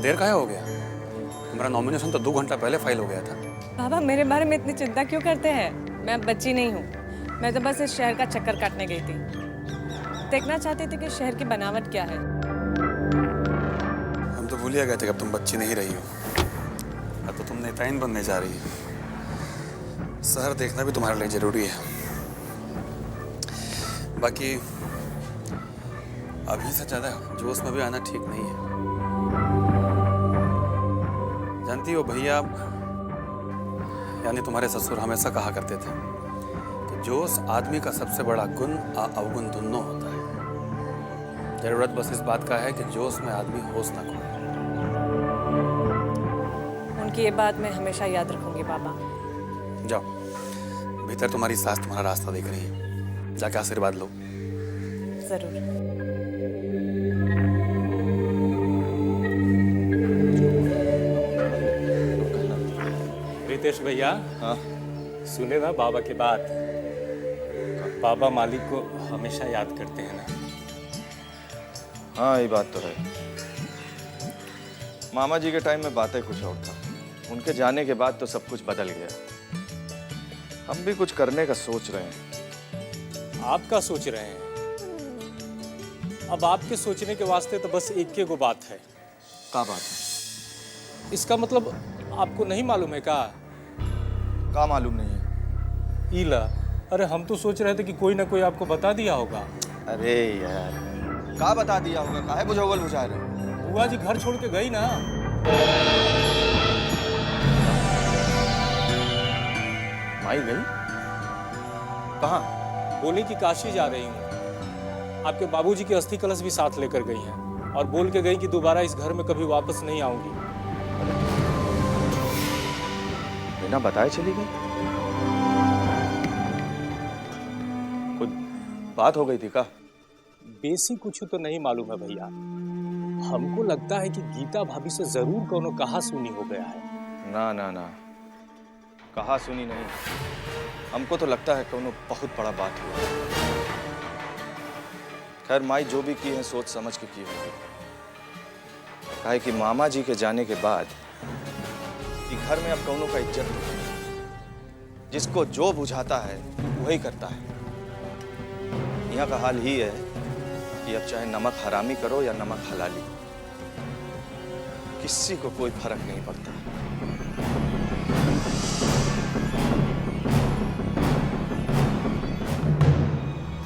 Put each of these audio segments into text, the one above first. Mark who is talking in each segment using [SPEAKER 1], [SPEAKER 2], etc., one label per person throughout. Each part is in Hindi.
[SPEAKER 1] देर काहे हो गया? तुम्हारा नॉमिनेशन तो 2 घंटा पहले फाइल हो गया था।
[SPEAKER 2] बाबा मेरे बारे में इतनी चिंता क्यों करते हैं? मैं बच्ची नहीं हूँ। मैं तो बस इस शहर का चक्कर काटने गई थी। देखना चाहती थी कि शहर की बनावट क्या है।
[SPEAKER 1] हम तो भूल ही गए थे कि अब तुम बच्ची नहीं रही हो। अब तो तुम नेताइन बनने जा रही हो। शहर देखना भी तुम्हारे लिए जरूरी है। बाकी अभी से ज्यादा जोश में भी आना ठीक नहीं है। जानती हो भैया, यानी तुम्हारे ससुर हमेशा कहा करते थे कि जोश आदमी का सबसे बड़ा गुण अवगुण दोनों होता है। जरूरत बस इस बात का है कि जोश में आदमी होश ना खोए।
[SPEAKER 2] उनकी ये बात मैं हमेशा याद रखूंगी बाबा।
[SPEAKER 1] जाओ, भीतर तुम्हारी सास तुम्हारा रास्ता देख रही है। जाके आशीर्वाद लो।
[SPEAKER 2] जरूर।
[SPEAKER 3] रितेश भैया,
[SPEAKER 4] हाँ
[SPEAKER 3] सुने ना बाबा की बात। बाबा मालिक को हमेशा याद करते हैं ना।
[SPEAKER 4] हाँ, ये बात तो है। मामा जी के टाइम में बातें कुछ और था। उनके जाने के बाद तो सब कुछ बदल गया। हम भी कुछ करने का सोच रहे हैं।
[SPEAKER 3] आप क्या सोच रहे हैं? अब आपके सोचने के वास्ते तो बस एक के गो बात है।
[SPEAKER 4] क्या बात है?
[SPEAKER 3] इसका मतलब आपको नहीं मालूम है क्या?
[SPEAKER 4] क्या मालूम नहीं है?
[SPEAKER 3] ईला, अरे हम तो सोच रहे थे कि कोई ना कोई आपको बता दिया होगा।
[SPEAKER 4] अरे यार, क्या बता दिया होगा? काहे बुझावल बुझा रहे?
[SPEAKER 3] बुआ जी घर छोड़ के गई ना।
[SPEAKER 4] माई गई? कहाँ?
[SPEAKER 3] बोली कि काशी जा रही हूँ। आपके बाबूजी की अस्थि कलश भी साथ लेकर गई हैं और बोल के गई कि दोबारा इस घर में कभी वापस नहीं आऊंगी।
[SPEAKER 4] बिना बताए चली गई? कुछ बात हो गई थी का?
[SPEAKER 3] बेसी कुछ तो नहीं मालूम है भैया। हमको लगता है कि गीता भाभी से जरूर कोनो कहा सुनी हो गया है।
[SPEAKER 4] ना ना ना, कहा सुनी नहीं। हमको तो लगता है कोनो बहुत बड़ा बात हुआ। खैर, माई जो भी की है सोच समझ के की होगी। काहे कि मामा जी के जाने के बाद कि घर में अब कौनों का इज्जत नहीं। जिसको जो बुझाता है वही करता है। यहाँ का हाल ही है कि अब चाहे नमक हरामी करो या नमक हलाली, किसी को कोई फर्क नहीं पड़ता।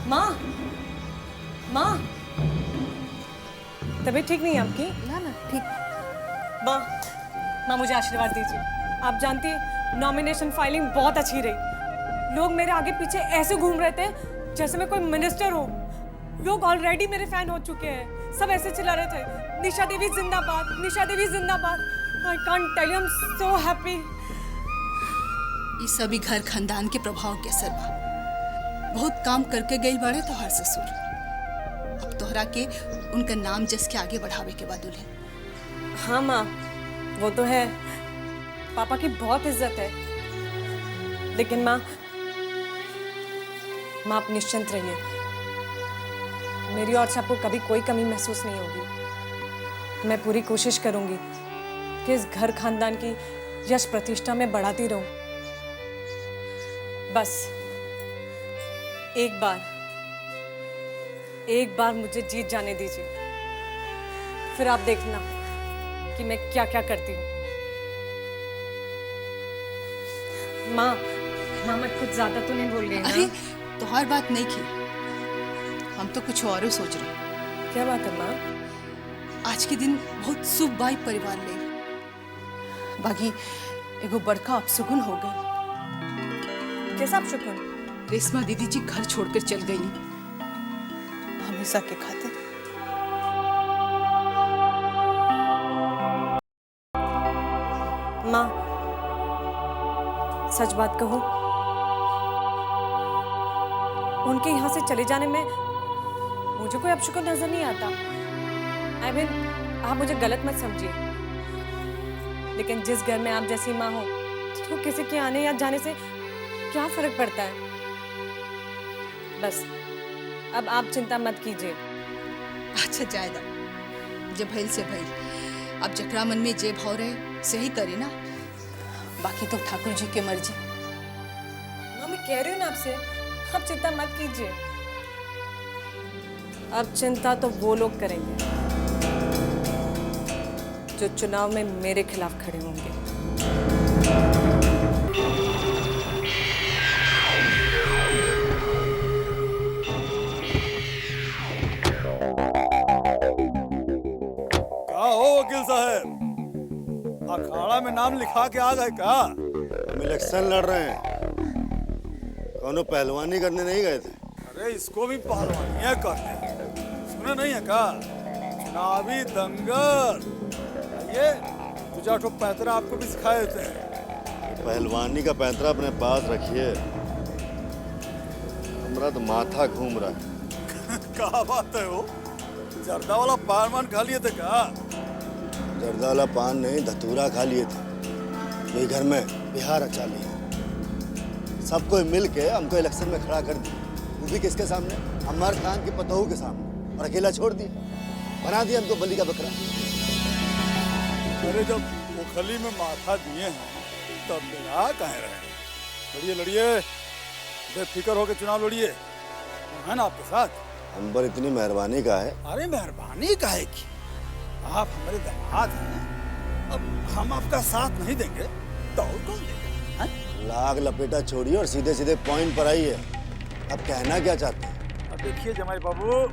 [SPEAKER 2] माँ, माँ, तबीयत ठीक नहीं है आपकी?
[SPEAKER 5] ना ना ठीक।
[SPEAKER 2] माँ, माँ मुझे आशीर्वाद दीजिए। आप जानती हैं नॉमिनेशन फाइलिंग बहुत अच्छी रही। लोग मेरे आगे पीछे ऐसे घूम रहे थे जैसे मैं कोई मिनिस्टर हूँ। लोग ऑलरेडी मेरे फैन हो चुके हैं। सब ऐसे चिल्ला रहे थे, निशा देवी जिंदाबाद, निशा देवी जिंदाबाद। I can't tell you, I am so happy.
[SPEAKER 5] ये सभी घर खानदान के प्रभाव के असर बा। बहुत काम करके गई बड़े तोहर ससुर। अब तोहरा के उनका नाम जस के आगे बढ़ावे के बाद दुल्हन।
[SPEAKER 2] हाँ माँ, वो तो है। पापा की बहुत इज्जत है। लेकिन माँ आप निश्चिंत रहिए। मेरी और से आपको कभी कोई कमी महसूस नहीं होगी। मैं पूरी कोशिश करूंगी कि इस घर खानदान की यश प्रतिष्ठा में बढ़ाती रहूं। बस एक बार मुझे जीत जाने दीजिए, फिर आप देखना कि मैं क्या क्या करती हूँ। माँ, मैं कुछ ज्यादा तो नहीं बोल रही ना?
[SPEAKER 5] अरे तोहर बात नहीं की, हम तो कुछ और ही सोच रहे।
[SPEAKER 2] क्या बात है माँ?
[SPEAKER 5] आज के दिन बहुत शुभ बाई परिवार ले बागी एगो बड़का अपशगुन हो गई।
[SPEAKER 2] कैसा अपशगुन?
[SPEAKER 5] रेशमा दीदी जी घर छोड़कर चल गई हमेशा के खातिर।
[SPEAKER 2] माँ, सच बात कहो, उनके यहाँ से चले जाने में मुझे कोई अपशगुन नजर नहीं आता। आई मीन, आप मुझे गलत मत समझिए, लेकिन जिस घर में आप जैसी माँ हो तो किसी के आने या जाने से क्या फर्क पड़ता है। बस अब आप चिंता मत कीजिए।
[SPEAKER 5] अच्छा जायदा, जब भइल से भइल। अब जकरा मन में जे भाव रहे से ही करे ना। बाकी तो ठाकुर जी के मर्जी।
[SPEAKER 2] माँ मैं कह रही हूँ ना आपसे, आप चिंता मत कीजिए। अब चिंता तो वो लोग करेंगे जो चुनाव में मेरे खिलाफ खड़े होंगे।
[SPEAKER 6] क्या हो वकील साहब, अखाड़ा में नाम लिखा के आ गए क्या?
[SPEAKER 7] हम इलेक्शन लड़ रहे हैं, कौनो पहलवानी करने नहीं गए थे।
[SPEAKER 6] अरे इसको भी पहलवानियां करते हैं, सुना नहीं है क्या? चुनावी दंगल। ये दो चार ठो पैतरा आपको भी सिखाए थे।
[SPEAKER 7] पहलवानी का पैंतरा अपने पास रखिए, हमारा तो माथा घूम रहा है।
[SPEAKER 6] क्या बात है वो, जर्दा वाला पान खा लिए थे क्या?
[SPEAKER 7] जर्दा वाला पान नहीं, धतूरा खा लिए थे। यही घर में बिहार अचा लिया। सबको मिल के हमको इलेक्शन में खड़ा कर दिया, वो भी किसके सामने? अमर खान के पतोहू के सामने, और अकेला छोड़ दिया, बना दिया हमको बलि का बकरा।
[SPEAKER 6] अरे जब मुखली में माथा दिए हैं तब बिना कहे रहे। लड़िए लड़िए, बेफिक्र होकर चुनाव लड़िए, है ना आपके साथ।
[SPEAKER 7] हम पर इतनी मेहरबानी का है।
[SPEAKER 6] अरे मेहरबानी काहे की, आप हमारे दामाद हैं। अब हम आपका साथ नहीं देंगे तो और कौन देगा?
[SPEAKER 7] लाग लपेटा छोड़िए और सीधे सीधे पॉइंट पर आइए। अब कहना क्या चाहते हैं?
[SPEAKER 6] अब देखिए जमाई बाबू,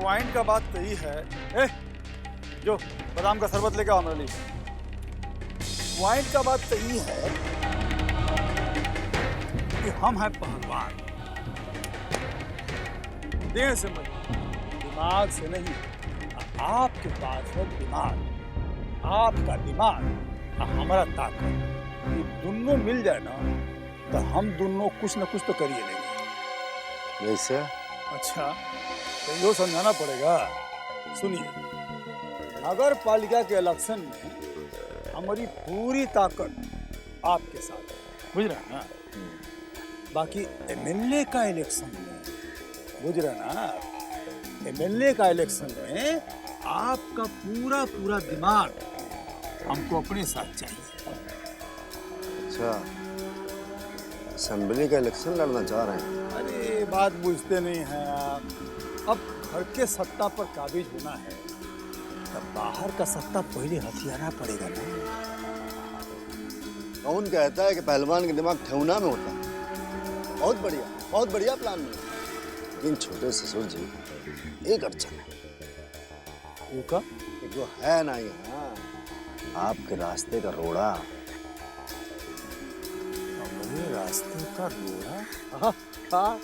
[SPEAKER 6] पॉइंट का बात तो यही है। ए, जो बादाम का शरबत लेके आओ मेरे लिए। पॉइंट का बात तो यही है कि हम हैं पहलवान, देह से नहीं, दिमाग से नहीं। आपके पास है दिमाग, आपका दिमाग और हमारा ताकत, ये दोनों मिल जाए ना तो हम दोनों कुछ न कुछ तो कर ही लेंगे।
[SPEAKER 7] वैसे
[SPEAKER 6] अच्छा, तो यो समझाना पड़ेगा। सुनिए, नगर पालिका के इलेक्शन में हमारी पूरी ताकत आपके साथ है, बुझ रहे हैं ना? बाकी एमएलए का इलेक्शन में, बुझ रहे हैं ना, एमएलए का इलेक्शन में आपका पूरा पूरा दिमाग हमको अपने साथ चाहिए।
[SPEAKER 7] अच्छा, असेंबली का इलेक्शन लड़ना चाह रहे हैं?
[SPEAKER 6] अरे बात बुझते नहीं हैं आप। अब घर के सत्ता पर काबिज होना है तब बाहर का सत्ता पहले हथियाना पड़ेगा ना।
[SPEAKER 7] कौन कहता है कि पहलवान का दिमाग ठेहुना में होता है? बहुत बढ़िया प्लान में। लेकिन छोटे ससुर जी, एक अड़चन है।
[SPEAKER 6] वो का?
[SPEAKER 7] एक वो है ना यहाँ आपके रास्ते का रोड़ा।
[SPEAKER 6] हमारे रास्ते का रोड़ा?
[SPEAKER 8] हाँ,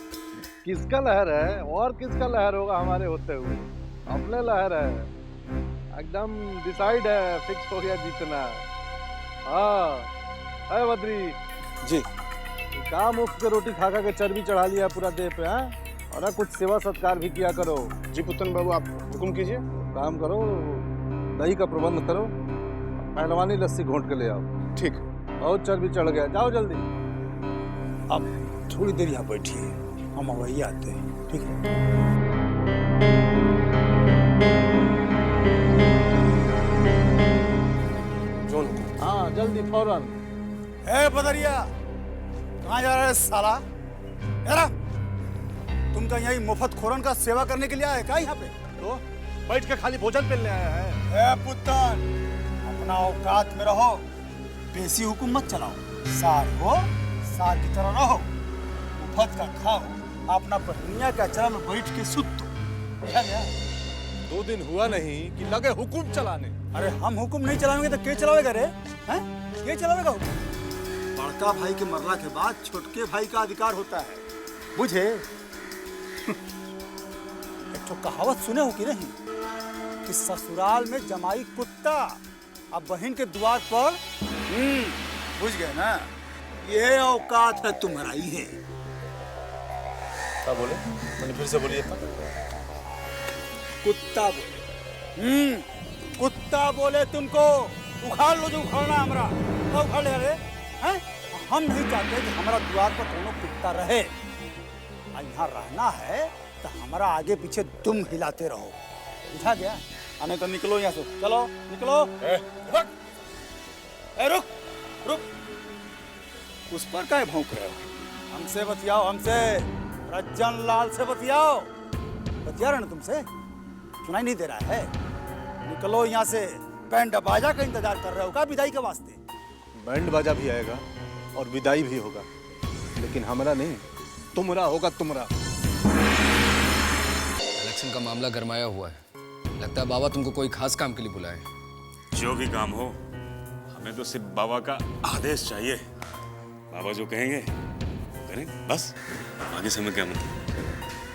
[SPEAKER 8] किसका लहर है और किसका लहर होगा हमारे होते हुए? अपने लहर है, एकदम डिसाइड है, फिक्स हो गया जीतना। हाँ है बद्री
[SPEAKER 3] जी।
[SPEAKER 8] क्या मुफ्त के रोटी खा खा के चर्बी चढ़ा लिया पूरा देह पे? हाँ, और ना कुछ सेवा सत्कार भी किया करो।
[SPEAKER 3] जी पुतन बाबू, आप हुक्म कीजिए।
[SPEAKER 8] काम करो, दही का प्रबंध करो, पहलवानी लस्सी घोंट के ले आओ।
[SPEAKER 3] ठीक।
[SPEAKER 8] बहुत चर्बी चढ़ गया, जाओ जल्दी।
[SPEAKER 6] अब थोड़ी देर यहाँ बैठिए, हम वही आते हैं, ठीक है?
[SPEAKER 8] हाँ जल्दी फौरन।
[SPEAKER 6] ए बदरिया, कहाँ जा रहा है साला? यारा, तुम क्या यही मुफ्त खोरन का सेवा करने के लिए आए क्या यहाँ पे?
[SPEAKER 8] तो बैठ के खाली भोजन पेलने आया है?
[SPEAKER 6] ए पुत्तन, अपना औकात में रहो, बेसी हुकुम मत चलाओ। सार हो, सार की तरह रहो, मुफ्त का खाओ, अपना बहनिया का चरण में बैठ के सुतो। समझा गया?
[SPEAKER 8] 2 दिन हुआ नहीं कि लगे हुकुम चलाने।
[SPEAKER 6] अरे हम हुकुम नहीं चलाएंगे तो के चलावेगा रे? हैं? के चलावेगा हुकुम? बड़का भाई के मरला के बाद छोटके भाई का अधिकार होता है, बुझे? एक तो कहावत सुने हो कि नहीं कि ससुराल में जमाई कुत्ता, अब बहन के द्वार पर। बुझ गए ना? ये औकात है तुम्हारी है।
[SPEAKER 3] क्या बोले? मैंने फिर से बोलिए था।
[SPEAKER 6] कुत्ता बोले। कुत्ता बोले तुमको। उखाड़ लो जो उखाड़ना हमरा, तो उखाड़ ले रे। हैं? हम नहीं चाहते कि हमारा द्वार पर दोनों कुत्ता रहे। यहाँ रहना है तो हमारा आगे पीछे तुम हिलाते रहो, बुझा गया? आने तो निकलो यहाँ से, चलो निकलो। रुक रुक, उस पर क्या भौंक रहे हो? हमसे बतियाओ, हमसे, रज्जन लाल से बतियाओ। बतिया रहे ना तुमसे, सुनाई नहीं दे रहा है? निकलो यहाँ से। बैंड बाजा का इंतजार कर रहे हो क्या विदाई के वास्ते?
[SPEAKER 8] बैंड बाजा भी आएगा और विदाई भी होगा, लेकिन हमारा नहीं, तुमरा होगा, तुमरा।
[SPEAKER 9] इलेक्शन का मामला गरमाया हुआ है। लगता है बाबा तुमको कोई खास काम के लिए बुलाए।
[SPEAKER 10] जो भी काम हो, हमें तो सिर्फ बाबा का आदेश चाहिए। बाबा जो कहेंगे करें, बस। आगे से हमें क्या मतलब।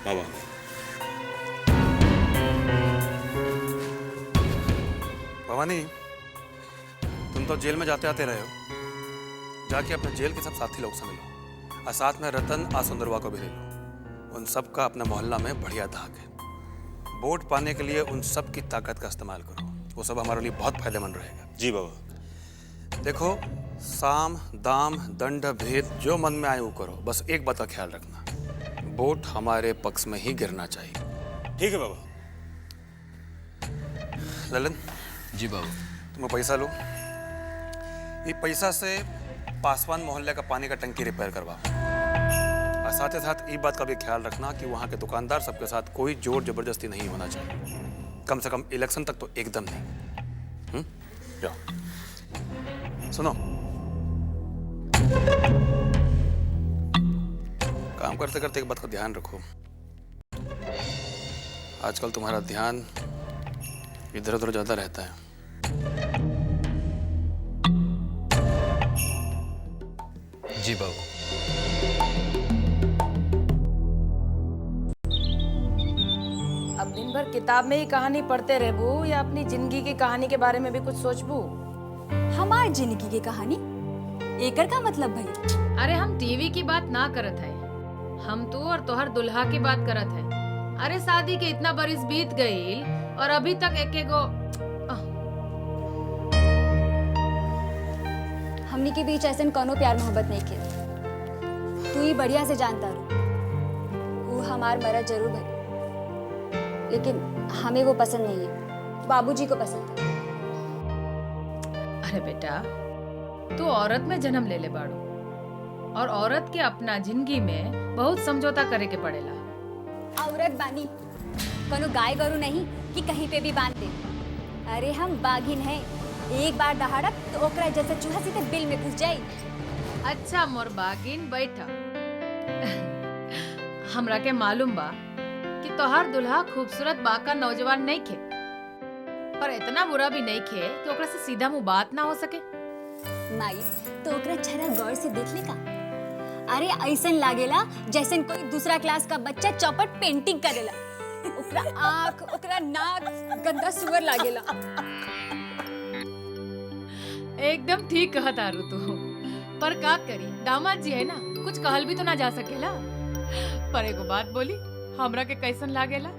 [SPEAKER 10] बाबा
[SPEAKER 1] भवानी, तुम तो जेल में जाते आते रहे हो, जाके अपने जेल के सब साथी लोग से मिलो और साथ में रतन और सुंदरवा को भी ले लो। उन सब का अपने मोहल्ला में बढ़िया धाक है। वोट पाने के लिए उन सब की ताकत का इस्तेमाल करो, वो सब हमारे लिए बहुत फायदेमंद रहेगा।
[SPEAKER 10] जी बाबा।
[SPEAKER 1] देखो, साम दाम दंड भेद जो मन में आए वो करो, बस एक बात का ख्याल रखना, वोट हमारे पक्ष में ही गिरना चाहिए।
[SPEAKER 10] ठीक है बाबा।
[SPEAKER 1] ललन
[SPEAKER 9] जी बाबू।
[SPEAKER 1] तुम पैसा लो, ये पैसा से पासवान मोहल्ले का पानी का टंकी रिपेयर करवाओ और साथ ही साथ ये बात का भी ख्याल रखना कि वहाँ के दुकानदार सबके साथ कोई जोर जबरदस्ती नहीं होना चाहिए, कम से कम इलेक्शन तक तो एकदम नहीं। जाओ। सुनो, काम करते करते एक बात का ध्यान रखो, आजकल तुम्हारा ध्यान इधर उधर ज्यादा रहता है।
[SPEAKER 9] जी बाबू।
[SPEAKER 11] अब दिन भर किताब में ही कहानी पढ़ते रहबू या अपनी जिंदगी की कहानी के बारे में भी कुछ सोचबू?
[SPEAKER 12] हमार जिंदगी की कहानी एकर का मतलब भाई?
[SPEAKER 11] अरे हम टीवी की बात ना करत है, हम तू और तोहर दुल्हा की बात करत है। अरे शादी के इतना बरिस बीत गई और अभी तक एक गो
[SPEAKER 12] हमनी के बीच ऐसा कोनो प्यार मोहब्बत नहीं के। तू ही बढ़िया से जानता रू, वो हमार मरद जरूर भई, लेकिन हमें वो पसंद नहीं है, बाबूजी को पसंद है।
[SPEAKER 11] अरे बेटा, तू औरत में जन्म ले बाड़ू और औरत के अपना जिंदगी में बहुत समझौता करे के पड़ेला।
[SPEAKER 12] औरत बानी, कोनो गाय गरु नहीं कि कहीं पे भी बांध दे। अरे हम बाघिन हैं, एक बार दहाड़ब तो ओकरा जैसे चूहा सीधे बिल में घुस जाई।
[SPEAKER 11] अच्छा मोर बागिन बैठा। हमरा के मालूम बा कि तोहार दुल्हा खूबसूरत बाका नौजवान नहीं खे, पर इतना बुरा भी नहीं खे कि ओकरा से सीधा मुंह बात ना हो सके।
[SPEAKER 12] माई तो ओकरा जरा गौर से देख ले का। अरे ऐसन लागेला जैसे कोई दूसरा क्लास का बच्चा चौपट पेंटिंग करेला। ओकरा आँख, ओकरा नाक गंदा सुअर लागेला।
[SPEAKER 11] एकदम ठीक कहा तारू तू, पर का करी, दामाद जी है ना, कुछ कहल भी तो ना जा सकेला। पर एगो बात बोली, हमरा के कैसन लागेला?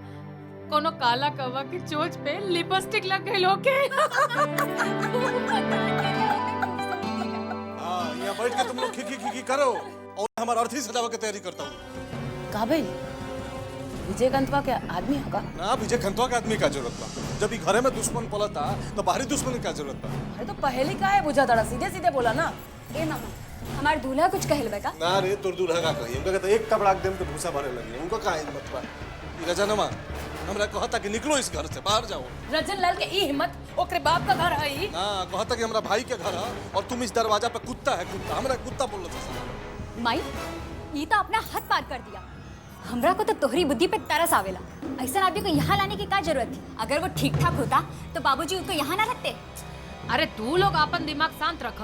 [SPEAKER 11] कोनो काला कौवा की चोंच पे लिपस्टिक लग गई लोके।
[SPEAKER 8] यहाँ बैठ के तुम लोग खी करो और हमारा अर्थी सजावा की तैयारी करता हूँ।
[SPEAKER 11] काबिल विजय कंतवा के आदमी होगा
[SPEAKER 8] ना, विजय खंतवा के आदमी का जरूरत बा। जब ही घरे में दुश्मन पलता तो बाहरी दुश्मन की क्या जरूरत बा?
[SPEAKER 11] अरे तो पहले का है बुझा दड़ा, सीधे सीधे बोला ना।
[SPEAKER 12] ए मामा, हमार दूल्हा कुछ कहल बा का?
[SPEAKER 8] ना रे, तोर दूल्हा का कही, उनका कहता एक कपड़ा देम तो भूसा भरे लगी, उनका का हिम्मत बा? ई रजनमा हमरा कहता कि निकलो इस घर से, बाहर जाओ।
[SPEAKER 11] रजन लाल के ई हिम्मत, ओकरे बाप का घर है ई।
[SPEAKER 8] ना, कहता कि हमरा भाई के घर है और तुम इस दरवाजा पे कुत्ता है, कुत्ता हमरा कुत्ता बोल रहा।
[SPEAKER 12] माई ये तो अपना हद पार कर दिया। हमरा को तो तोहरी बुद्धि पे तरस आवेला। ऐसा आदमी को यहाँ लाने की क्या जरूरत थी? अगर वो ठीक ठाक होता तो बाबूजी उनको यहाँ ना रखते।
[SPEAKER 11] अरे तू लोग अपन दिमाग शांत रख।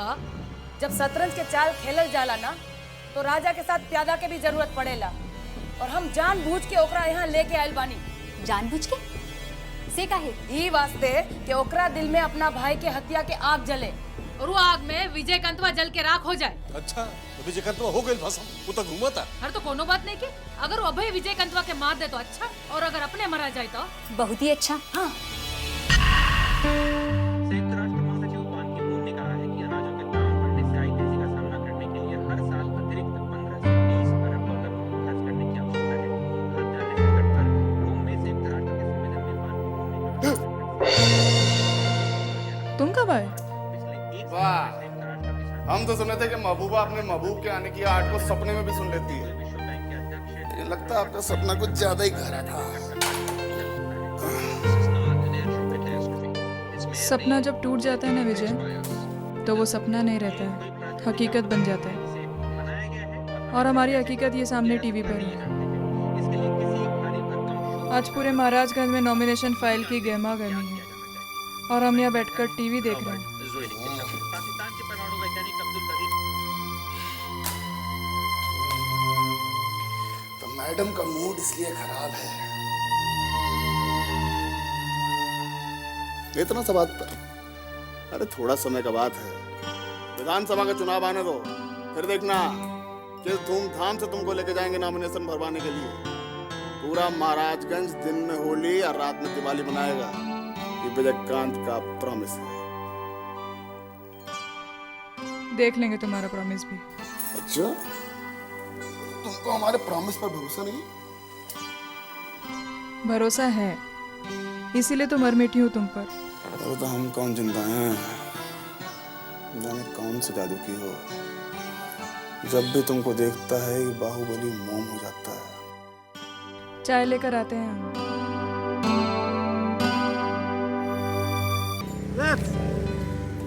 [SPEAKER 11] जब शतरंज के चाल खेलल जाला ना, तो राजा के साथ प्यादा के भी जरूरत पड़ेला, और हम जानबूझ के ओकरा यहाँ लेके आयल बानी।
[SPEAKER 12] जानबूझ के से काहे?
[SPEAKER 11] ई वास्ते कि ओकरा दिल में अपना भाई के हत्या के आग जले और वो आग में विजय कंतवा जल के राख हो जाए।
[SPEAKER 8] अच्छा, तो विजय कंतवा हो गई भस्म, वो तो घूमता।
[SPEAKER 11] अरे तो कोनो बात नहीं के, अगर वो अभय विजय कंतवा के मार दे तो अच्छा, और अगर अपने मरा जाए तो
[SPEAKER 12] बहुत ही अच्छा। हाँ।
[SPEAKER 13] संयुक्त राष्ट्र महासचिव बान की मून ने कहा है कि अनाजों के दाम बढ़ने से आई तेजी का सामना करने के लिए हर साल अतिरिक्त 15 से 20 अरब डॉलर खर्च करने की आवश्यकता है। खाद्यान्न संकट पर रोम में संयुक्त राष्ट्र के सम्मेलन में बान की मून ने कहा
[SPEAKER 14] कब आए?
[SPEAKER 15] वाह, हम तो सुने थे कि महबूबा अपने महबूब के आने की आठ को सपने में भी सुन लेती है, लेकिन लगता है आपका सपना कुछ ज्यादा ही गहरा था।
[SPEAKER 14] सपना जब टूट जाता है ना विजय, तो वो सपना नहीं रहता है, हकीकत बन जाता है। और हमारी हकीकत ये सामने टीवी पर है। आज पूरे महाराजगंज में नॉमिनेशन फाइल की गहमा गर्मी है और हम यहाँ बैठकर टीवी देख रहे हैं।
[SPEAKER 15] तो मैडम का मूड इसलिए खराब है। इतना सा बात पर, अरे थोड़ा समय का बात है, विधानसभा का चुनाव आने दो, फिर देखना किस धूमधाम से तुमको लेके जाएंगे नॉमिनेशन भरवाने के लिए। पूरा महाराजगंज दिन में होली और रात में दिवाली मनाएगा, ये विजयकांत का प्रॉमिस है।
[SPEAKER 14] देख लेंगे तुम्हारा प्रॉमिस भी।
[SPEAKER 15] अच्छा, तुमको हमारे प्रॉमिस पर भरोसा नहीं?
[SPEAKER 14] भरोसा है, इसीलिए तो मर मिटी हूँ तुम पर।
[SPEAKER 15] अरे तो हम कौन जिंदा हैं, जाने कौन से जादू की हो, जब भी तुमको देखता है ये बाहुबली मोम हो जाता है।
[SPEAKER 14] चाय लेकर आते हैं हम।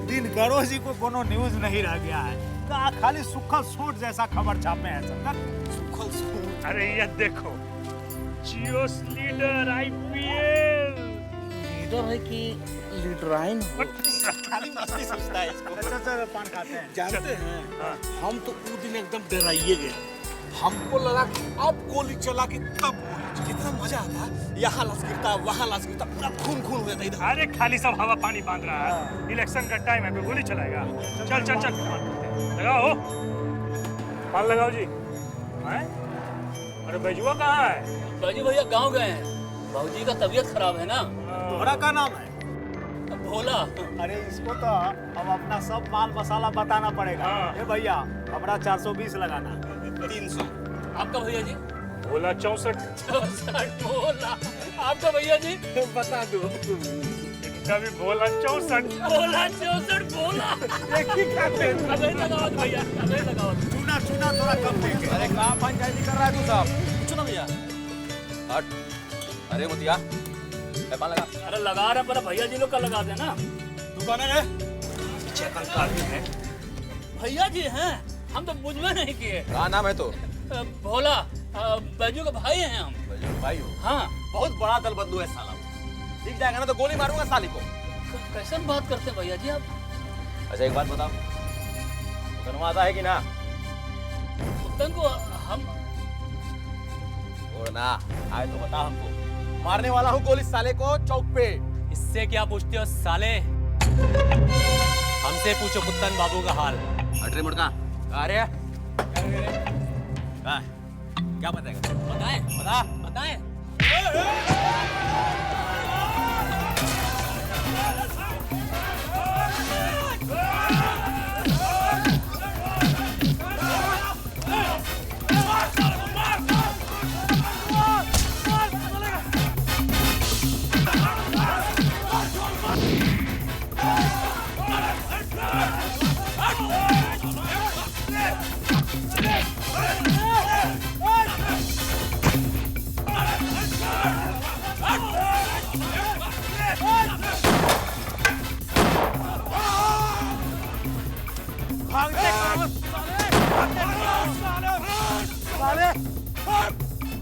[SPEAKER 6] दिनकरो जी को कोनो न्यूज नहीं रह गया है, कहा खाली सुखल सूट जैसा खबर छापे हैं सब। सुखल सूट, अरे ये देखो, जियोस लीडर आईपीएल लीडर है कि लीडराइन हो? खाली मस्ती सोचता है इसको। अच्छा चलो पान खाते हैं। जानते हैं हम तो उस दिन एकदम डराइए गए, हमको लगा कि अब गोली चला कि तब कितना मजा आता, यहाँ लस गिरता वहाँ लस गिरता, पूरा खून खून हो जाता इधर। अरे खाली सब हवा पानी बांध रहा है, इलेक्शन का टाइम है, पे गोली चलाएगा। चल चल चल लगाओ, पान लगाओ जी। अरे बैजुआ कहाँ है?
[SPEAKER 16] बैजू भैया गाँव गए हैं, बाबूजी का तबीयत खराब है ना।
[SPEAKER 6] तुम्हारा क्या नाम है?
[SPEAKER 16] भोला।
[SPEAKER 6] अरे इसको तो अब अपना सब माल मसाला बताना पड़ेगा। ए भैया हमारा 420 लगाना। 300
[SPEAKER 16] आपका भैया जी?
[SPEAKER 6] भोला 64।
[SPEAKER 16] 64 भोला। आपका भैया जी?
[SPEAKER 6] बता दो। इनका भी भोला 64।
[SPEAKER 16] भोला 64 भोला।
[SPEAKER 6] एक ही खाते हैं।
[SPEAKER 16] अबे लगाओ भैया, अबे लगाओ।
[SPEAKER 6] चुना चुना थोड़ा कम देंगे। अरे कहाँ पंचायती कर रहा है तू साहब?
[SPEAKER 16] चुना भैया।
[SPEAKER 9] हट। अरे मुतिया, पान लगा।
[SPEAKER 16] अरे लगा रहे पर भैया जी लोग का लगा देना।
[SPEAKER 6] तू कौन है? चेकन काफी है।
[SPEAKER 16] भैया जी हैं, हम तो बुझवे नहीं किए।
[SPEAKER 9] क्या नाम है तो?
[SPEAKER 16] भोला, बैजू के भाई हैं हम।
[SPEAKER 9] बैजू के भाई हो?
[SPEAKER 16] हाँ।
[SPEAKER 9] बहुत बड़ा दल बंधु है साला। दिख जाएगा ना तो गोली मारूंगा साली को।
[SPEAKER 16] कैसे बात करते हैं भैया जी आप?
[SPEAKER 9] अच्छा एक बात बताओ, धनवा आता है कि ना?
[SPEAKER 16] उत्तन को हम
[SPEAKER 9] और ना आए तो बता हमको, मारने वाला हूँ गोली साले को चौक पे।
[SPEAKER 16] इससे क्या पूछते हो साले? हमसे पूछो कुत्तन बाबू का हाल।
[SPEAKER 9] हट रे मुर्गा। अरे क्या बताएगा?
[SPEAKER 16] बताएं,
[SPEAKER 9] बता।
[SPEAKER 16] बताएं।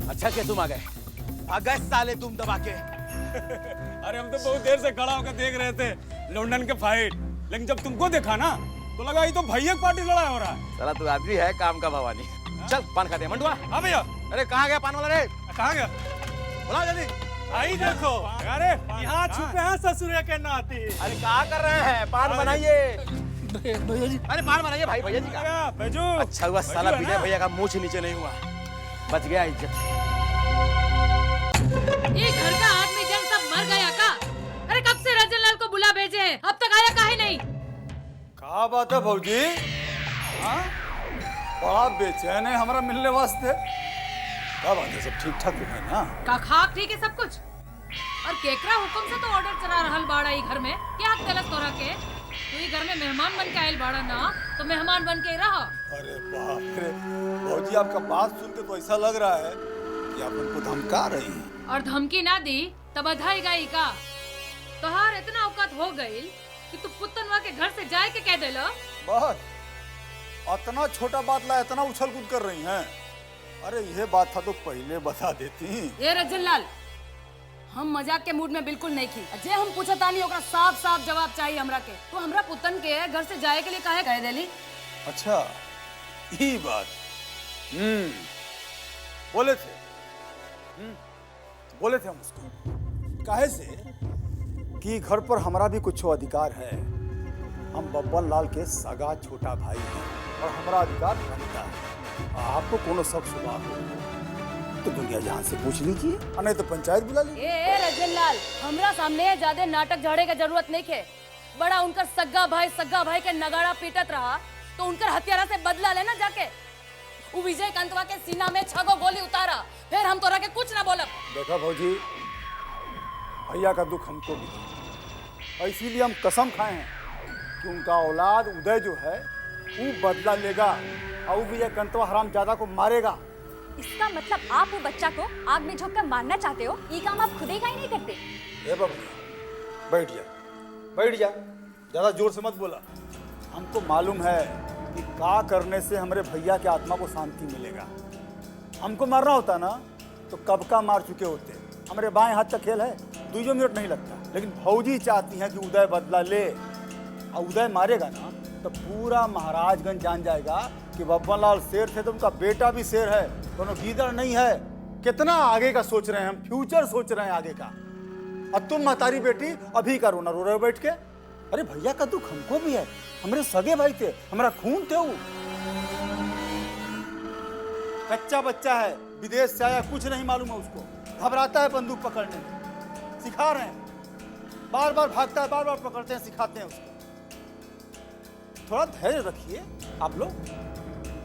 [SPEAKER 9] अच्छा क्या तुम आ गए साले तुम दबा के।
[SPEAKER 3] अरे हम तो बहुत देर से खड़ा होकर देख रहे थे लंदन के फाइट, लेकिन जब तुमको देखा ना तो लगा ये तो भैया पार्टी लड़ाई हो रहा है।
[SPEAKER 9] साला तू आदमी है काम का भवानी। चल पान खाते हैं मंडुआ।
[SPEAKER 3] हाँ भैया।
[SPEAKER 9] अरे कहाँ गया पान वाला रे?
[SPEAKER 3] कहाँ गया?
[SPEAKER 9] बुलाओ जल्दी।
[SPEAKER 6] आई देखो, अरे यहाँ छुपे हैं ससुरे के नाती।
[SPEAKER 9] अरे क्या कर रहे हैं? पान बनाइए
[SPEAKER 16] भैया जी।
[SPEAKER 9] अरे पान बनाइए भाई, भैया जी का।
[SPEAKER 3] बैजू।
[SPEAKER 9] अच्छा हुआ साला विजय भैया का मुंह नीचे नहीं हुआ, बच गया इज्जत।
[SPEAKER 11] ये घर का आदमी जन सब मर गया का? अरे कब से रंजन लाल को बुला भेजे हैं, अब तक आया काहे नहीं?
[SPEAKER 6] क्या बात है भौजी? हाँ? बड़ा बेचैन है हमारा मिलने वास्ते। क्या बात है, सब ठीक ठाक है ना?
[SPEAKER 11] का खाक ठीक है सब कुछ? और केकरा हुक्म से तो ऑर्डर चला रहल बाड़ा ई घर में, क्या गलत तोरा के? ये घर में मेहमान बन के आयल बाड़ा ना तो मेहमान बन के रहा।
[SPEAKER 6] अरे बाप रे भौजी, आपका बात सुन के तो ऐसा लग रहा है कि आप हमको धमका रही हैं।
[SPEAKER 11] और धमकी ना दी तब बधाई गई का। तोहार इतना औकात हो गई कि तू पुतनवा के घर से जाए के कह देला।
[SPEAKER 6] बस इतना छोटा बात ला इतना उछल कूद कर रही हैं। अरे यह बात था तो पहले बता देती।
[SPEAKER 17] ये रजन लाल, हम मजाक के मूड में बिल्कुल नहीं की। जे हम पूछता नहीं होगा, साफ साफ जवाब चाहिए हमरा के। तो हमरा पुतन के घर से जाए के लिए काहे कह देली?
[SPEAKER 6] अच्छा ये बात बोले थे बोले थे हम उसको काहे से कि घर पर हमारा भी कुछ अधिकार है। हम बब्बन लाल के सगा छोटा भाई हैं और हमारा अधिकार बनता है। आपको कोनो सब सुबह हो तो दुनिया जहां से पूछ लीजिए, नहीं तो पंचायत बुला लीजिए।
[SPEAKER 17] ए रजन लाल, हमरा सामने ज्यादा नाटक झाड़े का जरूरत नहीं है। बड़ा उनका सग्गा भाई के नगाड़ा पीटत रहा तो उनकर हथियारा से बदला लेना जाके। वो विजय कंतवा के सीना में 6 गो गोली उतारा, फिर हम तोरा के कुछ ना बोलब।
[SPEAKER 6] देखा भौजी, भैया का दुख हमको भी है, इसीलिए हम कसम खाए हैं कि उनका औलाद उदय जो है वो बदला लेगा और वो विजय कंतवा हरामजादा को मारेगा।
[SPEAKER 12] इसका मतलब आप वो बच्चा को आग में झोंक कर मारना चाहते हो? ये काम आप खुद ही नहीं करते।
[SPEAKER 6] ए बाबू, बैठ जा, ज्यादा जोर से मत बोला। हमको मालूम है कि का करने से हमारे भैया के आत्मा को शांति मिलेगा। हमको मारना होता ना तो कब का मार चुके होते। हमारे बाएं हाथ का खेल है, 2 मिनट नहीं लगता। लेकिन भौजी चाहती हैं कि उदय बदला ले, और उदय मारेगा ना तो पूरा महाराजगंज जान जाएगा कि बब्बन लाल शेर थे तो उनका बेटा भी शेर है, दोनों गीदड़ नहीं है। कितना आगे का सोच रहे हैं हम, फ्यूचर सोच रहे हैं आगे का। और तुम महतारी बेटी अभी का रोना रो रहे हो बैठ के। अरे भैया का दुख हमको भी है, हमारे सगे भाई थे, हमारा खून थे। वो कच्चा बच्चा है, विदेश से आया, कुछ नहीं मालूम है उसको, घबराता है बंदूक पकड़ने में। सिखा रहे हैं, बार बार भागता है, बार बार पकड़ते हैं, सिखाते हैं उसको। थोड़ा धैर्य रखिए आप लोग।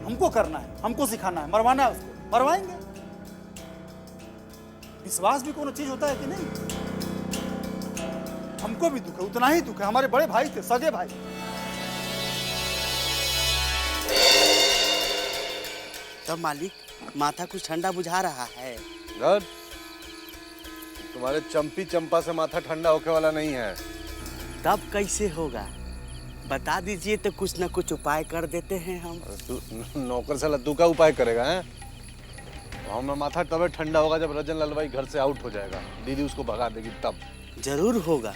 [SPEAKER 6] हमको करना है, हमको सिखाना है, मरवाना है उसको, मरवाएंगे। विश्वास भी कोनो चीज होता है कि नहीं? हमको भी दुख है, उतना ही दुख है। हमारे बड़े भाई थे, सगे भाई।
[SPEAKER 16] तब मालिक, माथा कुछ ठंडा बुझा रहा है।
[SPEAKER 8] घर तुम्हारे चंपी चंपा से माथा ठंडा होके वाला नहीं है।
[SPEAKER 16] तब कैसे होगा? बता दीजिए तो कुछ न कुछ उपाय कर देते हैं हम।
[SPEAKER 8] तू नौकर से लद्दू का उपाय करेगा हैं? गाँव में माथा तब ठंडा होगा जब रजन लाल भाई घर से आउट हो जाएगा, दीदी उसको भगा देगी तब।
[SPEAKER 16] जरूर होगा,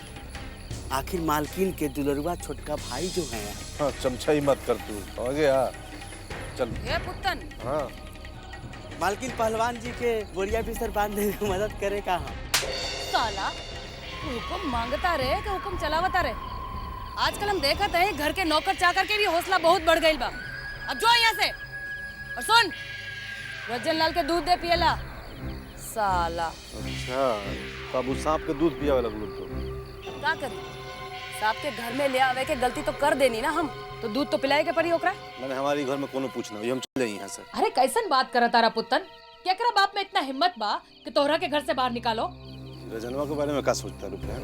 [SPEAKER 16] आखिर मालकिन के दुलरुआ छोटका भाई जो है।
[SPEAKER 8] हाँ, चमचा ही मत कर तू, समझ गया? चल।
[SPEAKER 17] ये पुत्तन,
[SPEAKER 8] हाँ,
[SPEAKER 16] मालकिन पहलवान जी के बोरिया बिस्तर बांधने में मदद करे कहाँ?
[SPEAKER 17] साला हुक्म मांगता रहे कि हुक्म चलावता रहे। आजकल हम देखा थे घर के नौकर चाकर के भी हौसला बहुत बढ़ गई बा। अब जो यहाँ से और सुन, रजन लाल के दूध दे पियला साला।
[SPEAKER 8] अच्छा, तो अब उस सांप के दूध पिया लगलो तो
[SPEAKER 17] क्या करी? सांप के घर में ले आवे के गलती तो कर देनी ना हम, तो दूध तो पिलाए के पड़ी ओकरा।
[SPEAKER 8] मैंने हमारी घर में कोनो पूछना हो, हम चले यहाँ से।
[SPEAKER 11] अरे कैसन बात करा तारा पुतन? केकरा बाप में इतना हिम्मत बा कि तोहरा के घर से बाहर निकालो?
[SPEAKER 8] रजनवा के बारे में क्या सोचता रुपया?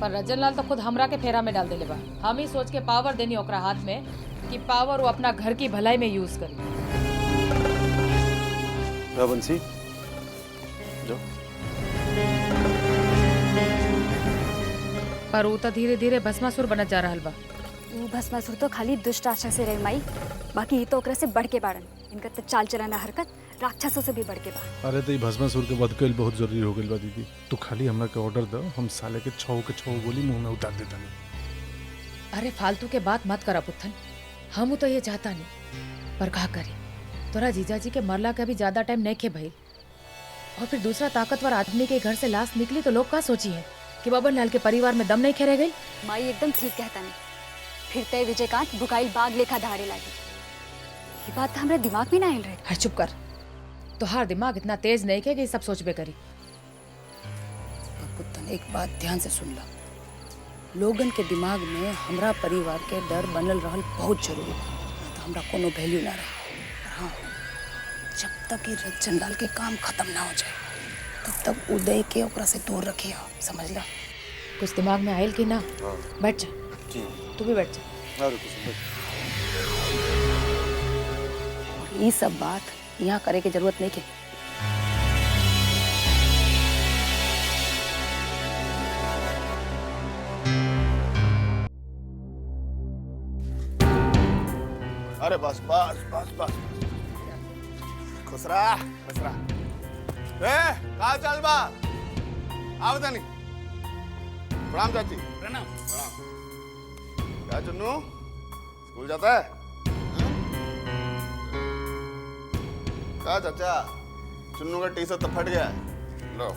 [SPEAKER 11] पर रजन लाल तो खुद हमरा के फेरा में डाल देले बा। हम ही सोच के पावर देनी ओकरा हाथ में कि पावर वो अपना घर की भलाई में यूज करी।
[SPEAKER 8] बंसी जो
[SPEAKER 11] पर वो तो धीरे धीरे भस्मासुर बनत जा रहल बा।
[SPEAKER 12] वो भस्मासुर तो खाली दुष्ट आशा से रही माई, बाकी ये तो ओकरा से बढ़ के बाड़न। इनका तो चाल चलाना हरकत राक्षसों से भी बढ़ के बा।
[SPEAKER 18] अरे तो ये भस्मासुर के वध कईल बहुत जरूरी हो गइल बा दीदी। तू खाली हमरा के ऑर्डर दो, हम साले के 6 गोली मुंह में उतार देता नहीं।
[SPEAKER 11] अरे फालतू के बात मत करा पुत्थन, हम तो ये चाहता नहीं, पर कहा करे। तोरा जीजाजी के मरला का भी ज्यादा टाइम नहीं खे भाई। और फिर दूसरा ताकतवर आदमी के घर से लाश निकली तो लोग क्या सोची है कि बब्बन लाल के परिवार में दम नहीं खे रह गई।
[SPEAKER 12] माई एकदम ठीक कहता नहीं, फिर तय विजयकांत भुकाइल बाग लेखा धारे लागी। ये बात तो हमारे दिमाग में ना आयल रहे।
[SPEAKER 11] हर चुप कर, तोहार दिमाग इतना तेज नहीं है कि सब सोचबे करी।
[SPEAKER 17] पुत्तन एक बात ध्यान से सुन ला, लोगन के दिमाग में हमरा परिवार के डर बनल रहल बहुत जरूरी है, तो हमरा कोनो वैल्यू ना रहे। हाँ, जब तक ये रजन लाल के काम खत्म ना हो जाए तब तक उदय के ओकरा से दूर रखिए, समझ ला?
[SPEAKER 11] कुछ दिमाग में आयल की ना? बैठ जा, तू भी बैठ जा।
[SPEAKER 7] अरे कुसुम
[SPEAKER 17] ये सब बात यहाँ करे के जरूरत नहीं के।
[SPEAKER 15] अरे बस बस बस बस खुसरा खुसरा कहा चल बा आओ तनी प्रणाम चाची
[SPEAKER 3] प्रणाम
[SPEAKER 15] क्या चुन्नू स्कूल जाता है कहा चाचा चुन्नू का टी शर्ट तो फट गया है लो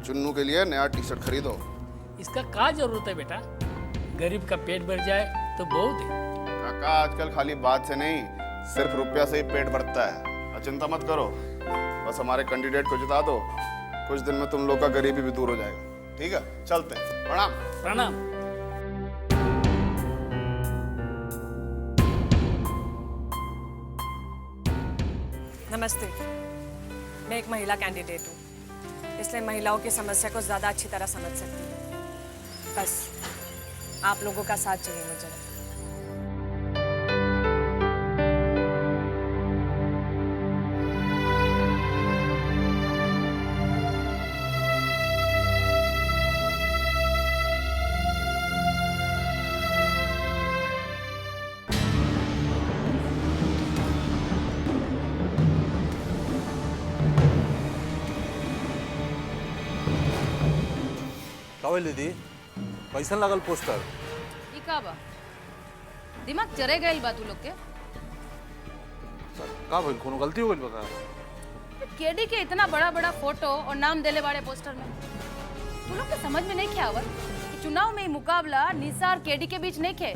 [SPEAKER 15] चुन्नू के लिए नया टी शर्ट खरीदो
[SPEAKER 19] इसका क्या जरूरत है बेटा गरीब का पेट भर जाए तो बहुत है
[SPEAKER 15] काका आजकल खाली बात से नहीं सिर्फ रुपया से ही पेट भरता है और चिंता मत करो बस हमारे कैंडिडेट को जिता दो कुछ दिन में तुम लोग का गरीबी भी दूर हो जाएगा ठीक है चलते हैं प्रणाम
[SPEAKER 19] प्रणाम
[SPEAKER 2] नमस्ते, मैं एक महिला कैंडिडेट हूँ, इसलिए महिलाओं की समस्या को ज़्यादा अच्छी तरह समझ सकती हूँ। बस आप लोगों का साथ चाहिए मुझे।
[SPEAKER 8] कावल दीदी कैसन लगल पोस्टर?
[SPEAKER 11] ई का बा दिमाग चरे गइल बा तू लोग के
[SPEAKER 8] का भइल कोनो गलती हो गइल बका?
[SPEAKER 11] केडी के इतना बड़ा बड़ा फोटो और नाम देले बाड़े पोस्टर में तू लोग के समझ में नहीं क्या आवत कि चुनाव में ई मुकाबला निशा और केडी के बीच नहीं खे